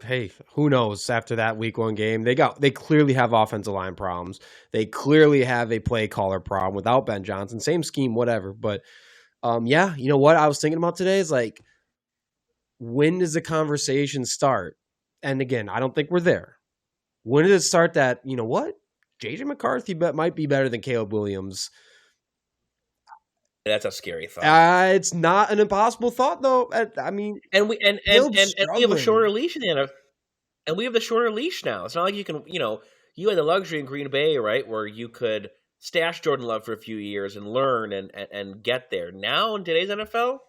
hey, who knows after that week one game? They clearly have offensive line problems. They clearly have a play caller problem without Ben Johnson. Same scheme, whatever. But yeah, you know what I was thinking about today is like, when does the conversation start? And again, I don't think we're there. When does it start that, you know what? JJ McCarthy might be better than Caleb Williams. That's a scary thought. It's not an impossible thought, though. I mean, and we have a shorter leash in the NFL, and we have the shorter leash now. It's not like you can, you had the luxury in Green Bay, right, where you could stash Jordan Love for a few years and learn and get there. Now in today's NFL,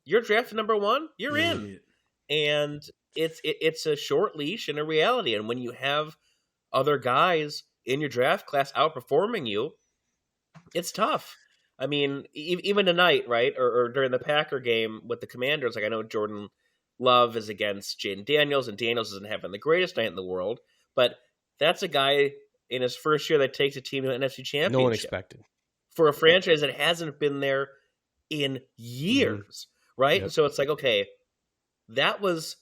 you're drafted number one, you're in, and it's a short leash and a reality. And when you have other guys in your draft class outperforming you, it's tough. I mean, even tonight, right, or during the Packer game with the Commanders, like I know Jordan Love is against Jaden Daniels, and Daniels isn't having the greatest night in the world, but that's a guy in his first year that takes a team to an NFC Championship. No one expected. For a franchise that hasn't been there in years, right? Yep. So it's like, okay, that was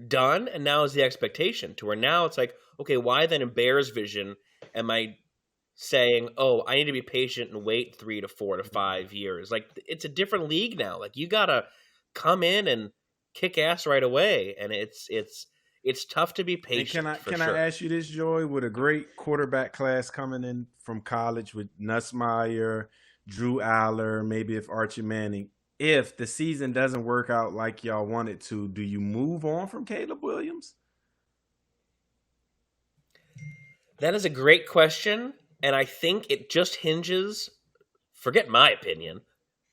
done, and now is the expectation, to where now it's like, okay, why then in Bears vision am I saying, oh, I need to be patient and wait 3 to 4 to 5 years? Like, it's a different league now. Like, you gotta come in and kick ass right away, and it's tough to be patient. And can I ask you this, Joy? With a great quarterback class coming in from college with Nussmeier, Drew Aller, maybe if Archie Manning, if the season doesn't work out like y'all want it to, do you move on from Caleb Williams? That is a great question, and I think it just hinges, forget my opinion,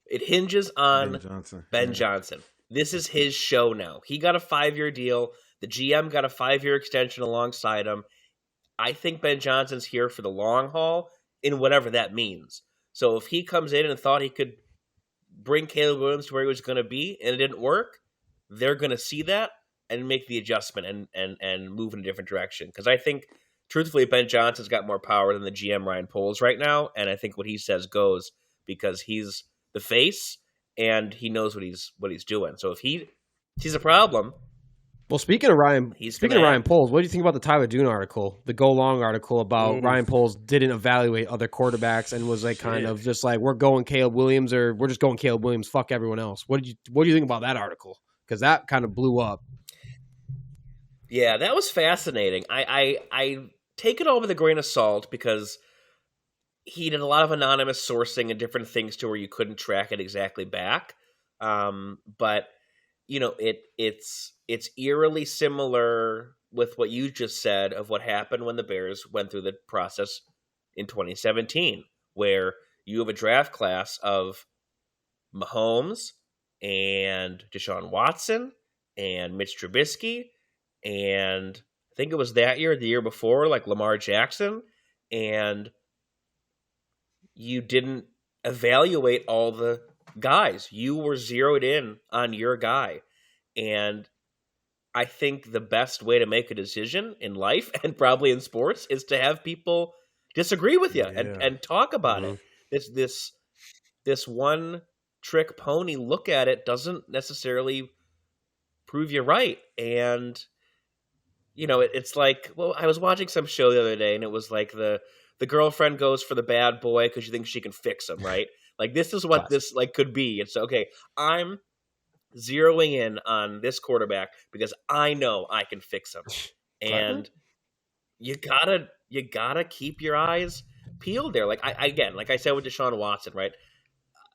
it hinges on Ben Johnson. This is his show now. He got a 5-year deal. The GM got a 5-year extension alongside him. I think Ben Johnson's here for the long haul, in whatever that means. So if he comes in and thought he could bring Caleb Williams to where he was going to be, and it didn't work, they're going to see that and make the adjustment and move in a different direction. Because I think, truthfully, Ben Johnson's got more power than the GM Ryan Poles right now, and I think what he says goes, because he's the face and he knows what he's doing. So if he sees a problem, well, speaking of Ryan Poles, what do you think about the Tyler Dune article, the Go Long article about Ryan Poles didn't evaluate other quarterbacks and was like kind of just like, we're going Caleb Williams, or we're just going Caleb Williams, fuck everyone else? What do you think about that article? Because that kind of blew up. Yeah, that was fascinating. I take it all with a grain of salt, because he did a lot of anonymous sourcing and different things to where you couldn't track it exactly back. But it's eerily similar with what you just said of what happened when the Bears went through the process in 2017, where you have a draft class of Mahomes and Deshaun Watson and Mitch Trubisky, and I think it was that year, the year before, like Lamar Jackson, and you didn't evaluate all the guys. You were zeroed in on your guy. And I think the best way to make a decision in life, and probably in sports, is to have people disagree with you and talk about it. This one trick pony look at it doesn't necessarily prove you right. And it's like, well, I was watching some show the other day, and it was like the girlfriend goes for the bad boy because she thinks she can fix him, right? Like, this is what this like could be. It's okay, I'm zeroing in on this quarterback because I know I can fix him. And you gotta keep your eyes peeled there. Like like I said with Deshaun Watson, right?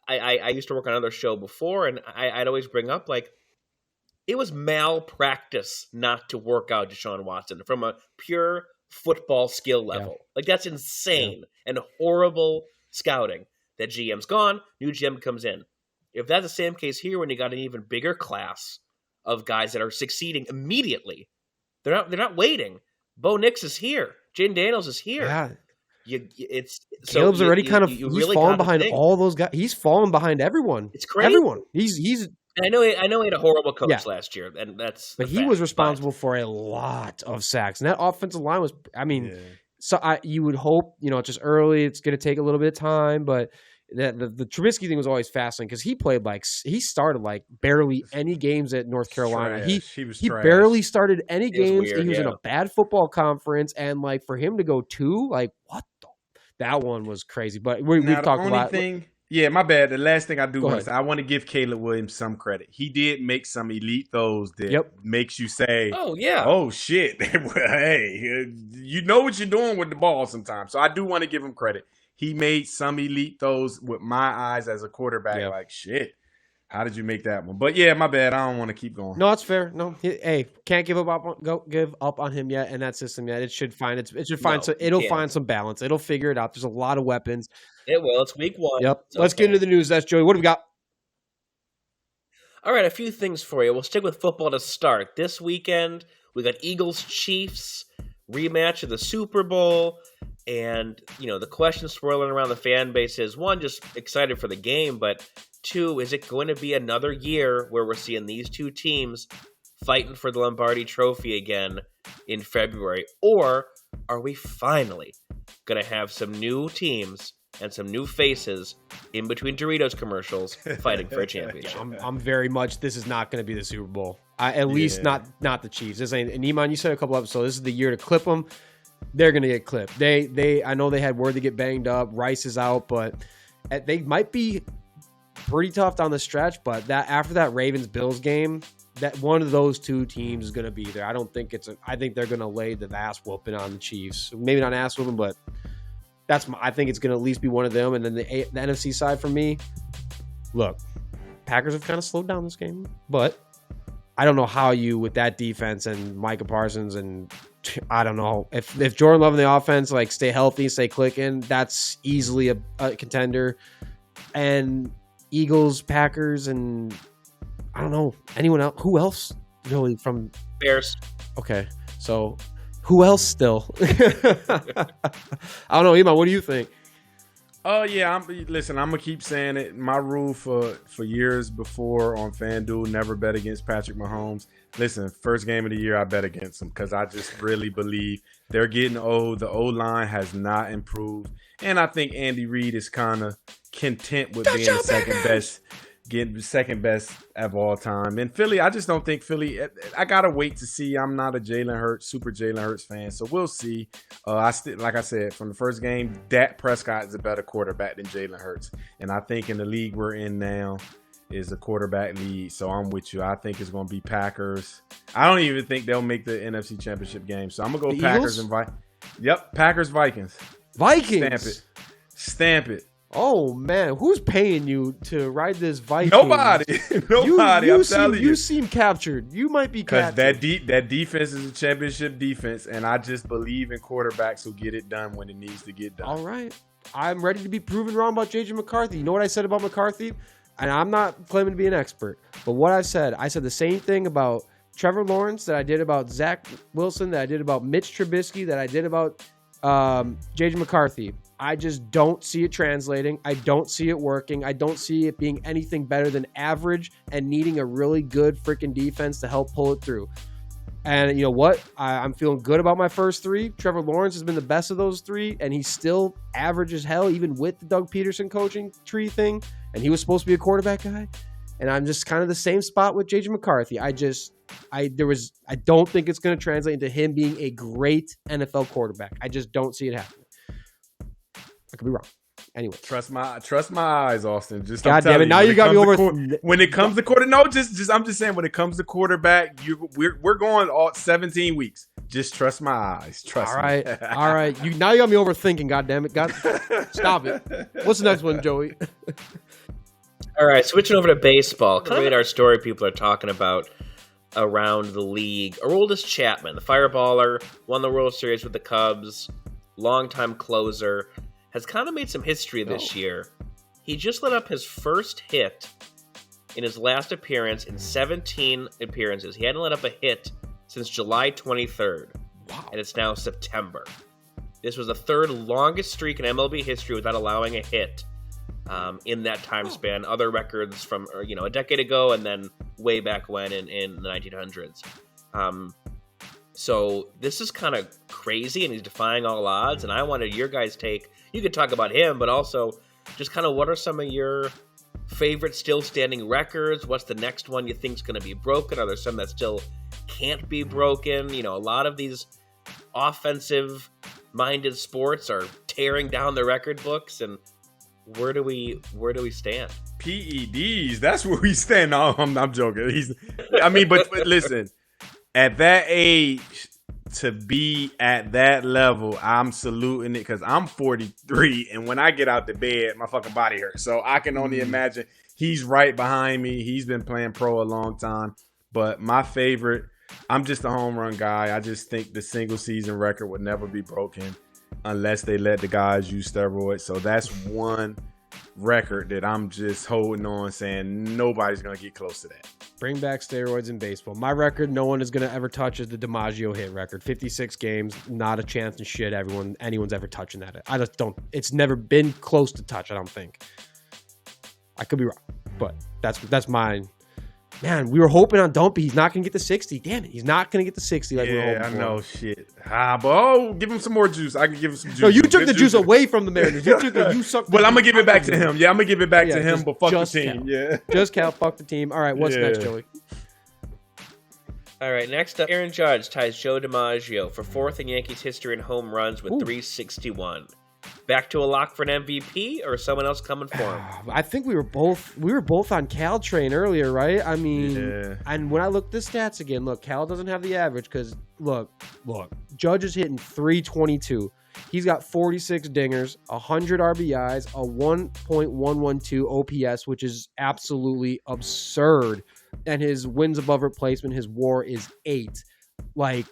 I used to work on another show before, and I'd always bring up like it was malpractice not to work out Deshaun Watson from a pure football skill level. Like that's insane and horrible scouting. That GM's gone, new GM comes in. If that's the same case here, when you got an even bigger class of guys that are succeeding immediately, they're not waiting. Bo Nix is here. Jaden Daniels is here. Yeah. Caleb's already he's really fallen behind all those guys. He's fallen behind everyone. It's crazy. Everyone. He's. I know he had a horrible coach last year, and that's. But he was responsible for a lot of sacks, and that offensive line was. I mean, so you would hope just early. It's going to take a little bit of time, but the Trubisky thing was always fascinating because he started like barely any games at North Carolina. He barely started any games. Weird, he was in a bad football conference, and like for him to go 2, like what that one was crazy. But we've talked about it. Yeah, my bad. The last thing I do want to say, I want to give Caleb Williams some credit. He did make some elite throws that makes you say, oh shit, hey, you know what you're doing with the ball sometimes. So I do want to give him credit. He made some elite throws with my eyes as a quarterback. Like, shit, how did you make that one? But yeah, my bad. I don't want to keep going. No, it's fair. No, hey, can't give up on him yet in that system yet. It should find it'll find some balance. It'll figure it out. There's a lot of weapons. It will. It's week 1. Yep. Let's get into the news. That's Joey. What do we got? All right, a few things for you. We'll stick with football to start. This weekend, we got Eagles-Chiefs, rematch of the Super Bowl. And, the question swirling around the fan base is, 1, just excited for the game, but 2, is it going to be another year where we're seeing these two teams fighting for the Lombardi Trophy again in February? Or are we finally going to have some new teams and some new faces in between Doritos commercials fighting for a championship? I'm very much, this is not going to be the Super Bowl. At least not the Chiefs. This ain't, and Iman, you said a couple episodes, this is the year to clip them. They're going to get clipped. I know they had word to get banged up. Rice is out, but they might be pretty tough down the stretch. But after that Ravens-Bills game, that one of those two teams is going to be there. I think they're going to lay the ass whooping on the Chiefs. Maybe not ass whooping, but I think it's going to at least be one of them. And then the NFC side for me, look, Packers have kind of slowed down this game, but I don't know how with that defense and Micah Parsons and I don't know if Jordan Love in the offense like stay healthy, stay clicking, that's easily a contender. And Eagles, Packers, and I don't know anyone else. Who else really from Bears? Okay, so who else still? I don't know, Iman. What do you think? Oh yeah, listen. I'm gonna keep saying it. My rule for years before on FanDuel: never bet against Patrick Mahomes. Listen, first game of the year, I bet against him because I just really believe they're getting old. The O-line has not improved, and I think Andy Reid is kind of content with being the second best of all time. And Philly, I just don't think Philly. I gotta wait to see. I'm not a super Jalen Hurts fan, so we'll see. Like I said, from the first game, Dak Prescott is a better quarterback than Jalen Hurts, and I think in the league we're in now is a quarterback lead. So I'm with you. I think it's going to be Packers. I don't even think they'll make the NFC Championship game. So I'm gonna go Packers and Vikings. Yep, Packers Vikings. Stamp it. Oh man, who's paying you to ride this Vikings? Nobody. You seem captured. You might be captured. Because that defense is a championship defense, and I just believe in quarterbacks who get it done when it needs to get done. All right, I'm ready to be proven wrong about JJ McCarthy. You know what I said about McCarthy, and I'm not claiming to be an expert, but what I said the same thing about Trevor Lawrence that I did about Zach Wilson, that I did about Mitch Trubisky, that I did about JJ McCarthy. I just don't see it translating. I don't see it working. I don't see it being anything better than average and needing a really good freaking defense to help pull it through. And you know what? I'm feeling good about my first 3. Trevor Lawrence has been the best of those 3, and he's still average as hell, even with the Doug Peterson coaching tree thing. And he was supposed to be a quarterback guy. And I'm just kind of the same spot with JJ McCarthy. I don't think it's going to translate into him being a great NFL quarterback. I just don't see it happening. I could be wrong. Anyway, trust my eyes, Austin. Just God damn it! Now you got me over. When it comes to quarter, no, just I'm just saying when it comes to quarterback, we're going all 17 weeks. Just trust my eyes. Trust me. All right. Now you got me overthinking. God damn it! Stop it. What's the next one, Joey? All right, switching over to baseball. Kind of radar story people are talking about around the league. Aroldis Chapman, the fireballer, won the World Series with the Cubs, longtime closer, has kind of made some history this year. He just let up his first hit in his last appearance in 17 appearances. He hadn't let up a hit since July 23rd, and it's now September. This was the third longest streak in MLB history without allowing a hit in that time span. Other records from a decade ago and then way back when in the 1900s. So this is kind of crazy, and he's defying all odds, and I wanted your guys' take. You could talk about him, but also just kind of what are some of your favorite still standing records? What's the next one you think is going to be broken? Are there some that still can't be broken? A lot of these offensive-minded sports are tearing down the record books, and where do we stand? PEDs, that's where we stand. No, I'm joking. But listen, at that age, to be at that level, I'm saluting it because I'm 43, and when I get out the bed, my fucking body hurts. So I can only imagine he's right behind me. He's been playing pro a long time. But my favorite, I'm just a home run guy. I just think the single season record would never be broken unless they let the guys use steroids. So that's one record that I'm just holding on, saying nobody's going to get close to that. Bring back steroids in baseball. My record, no one is going to ever touch is the DiMaggio hit record. 56 games, not a chance in shit anyone's ever touching that. I just don't. It's never been close to touch, I don't think. I could be wrong, but that's mine. Man, we were hoping on Dumpy. He's not going to get the 60. Damn it. He's not going to get the 60 like we were hoping for. I know. Shit. But give him some more juice. I can give him some juice. No, you took the juice away from the Mariners. You sucked Well, I'm going to give it back to him. Yeah, I'm going to give it back to him, but fuck the team. Cal. Yeah. Just Cal. Fuck the team. All right, what's next, Joey? All right, next up, Aaron Judge ties Joe DiMaggio for fourth in Yankees history in home runs with 361. Back to a lock for an MVP, or someone else coming for him? I think we were both on Cal train earlier, right? I mean, and when I look at the stats again, look, Cal doesn't have the average because look, Judge is hitting 322. He's got 46 dingers, 100 RBIs, a 1.112 OPS, which is absolutely absurd, and his wins above replacement, his WAR is 8. Like,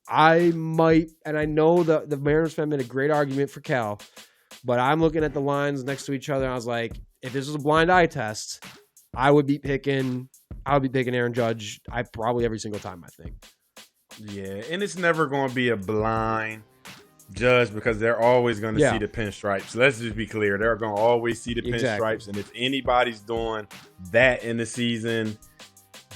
I might, and I know the Mariners fan made a great argument for Cal, but I'm looking at the lines next to each other, and I was like, if this was a blind eye test, I would be picking Aaron Judge. Probably every single time, I think. Yeah, and it's never going to be a blind judge because they're always going to see the pinstripes. Let's just be clear. They're going to always see the pinstripes, and if anybody's doing that in the season,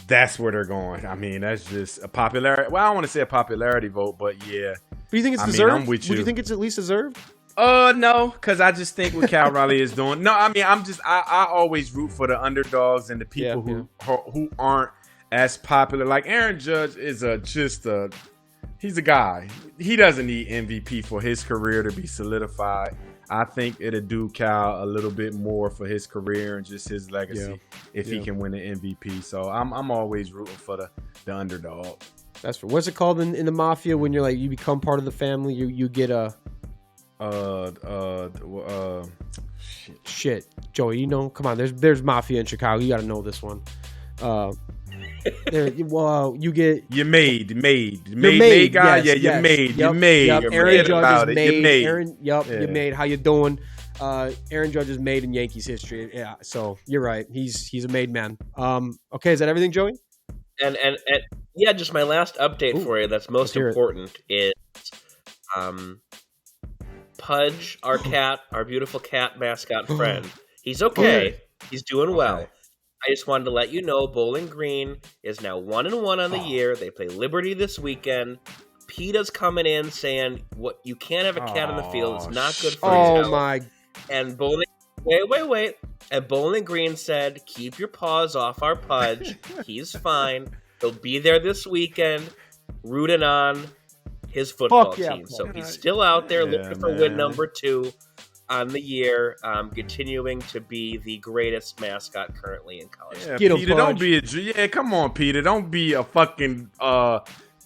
that's where they're going. I mean, that's just a popularity. Well, I don't want to say a popularity vote, but yeah. But you think it's deserved? I'm with you. Would you think it's at least deserved? No, because I just think what Cal Raleigh is doing. No, I mean, I always root for the underdogs and the people who aren't as popular. Like Aaron Judge is he's a guy. He doesn't need MVP for his career to be solidified. I think it'll do Cal a little bit more for his career and just his legacy if he can win an MVP. So I'm always rooting for the underdog. That's for what's it called in the mafia when you're like you become part of the family. You get a shit. Joey, come on. There's mafia in Chicago. You got to know this one. You get you made guy. Yes, you made. Yep. Aaron Judge is made. You made. How you doing? Aaron Judge is made in Yankees history. Yeah, so you're right. He's a made man. Okay, is that everything, Joey? And yeah, just my last update for you. That's most important is Pudge, our cat, our beautiful cat mascot friend. He's okay. He's doing well. I just wanted to let you know Bowling Green is now 1-1 on the year. They play Liberty this weekend. PETA's coming in saying what you can't have a cat in the field. It's not good for his health. My! And Bowling, wait. And Bowling Green said, "Keep your paws off our Pudge. He's fine. He'll be there this weekend, rooting on his football team. So he's still out there looking for win number 2. on the year, continuing to be the greatest mascot currently in college. Yeah, Get 'em, Peter, don't Pudge. be come on, Peter. Don't be a fucking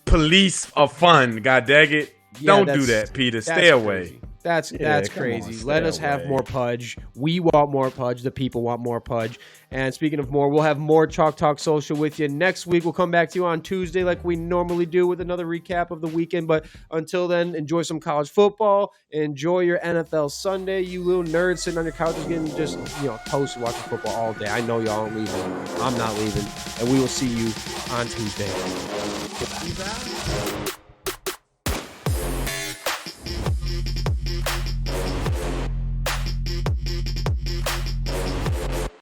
police of fun, god dang it. Don't do that, Peter. Stay away. Crazy. That's come on, crazy. stay Let us have away. more Pudge. We want more Pudge. The people want more Pudge. And speaking of more, we'll have more Chalk Talk Social with you next week. We'll come back to you on Tuesday like we normally do with another recap of the weekend. But until then, enjoy some college football. Enjoy your NFL Sunday. You little nerds sitting on your couches getting just, toasted watching football all day. I know y'all aren't leaving. I'm not leaving. And we will see you on Tuesday. Goodbye.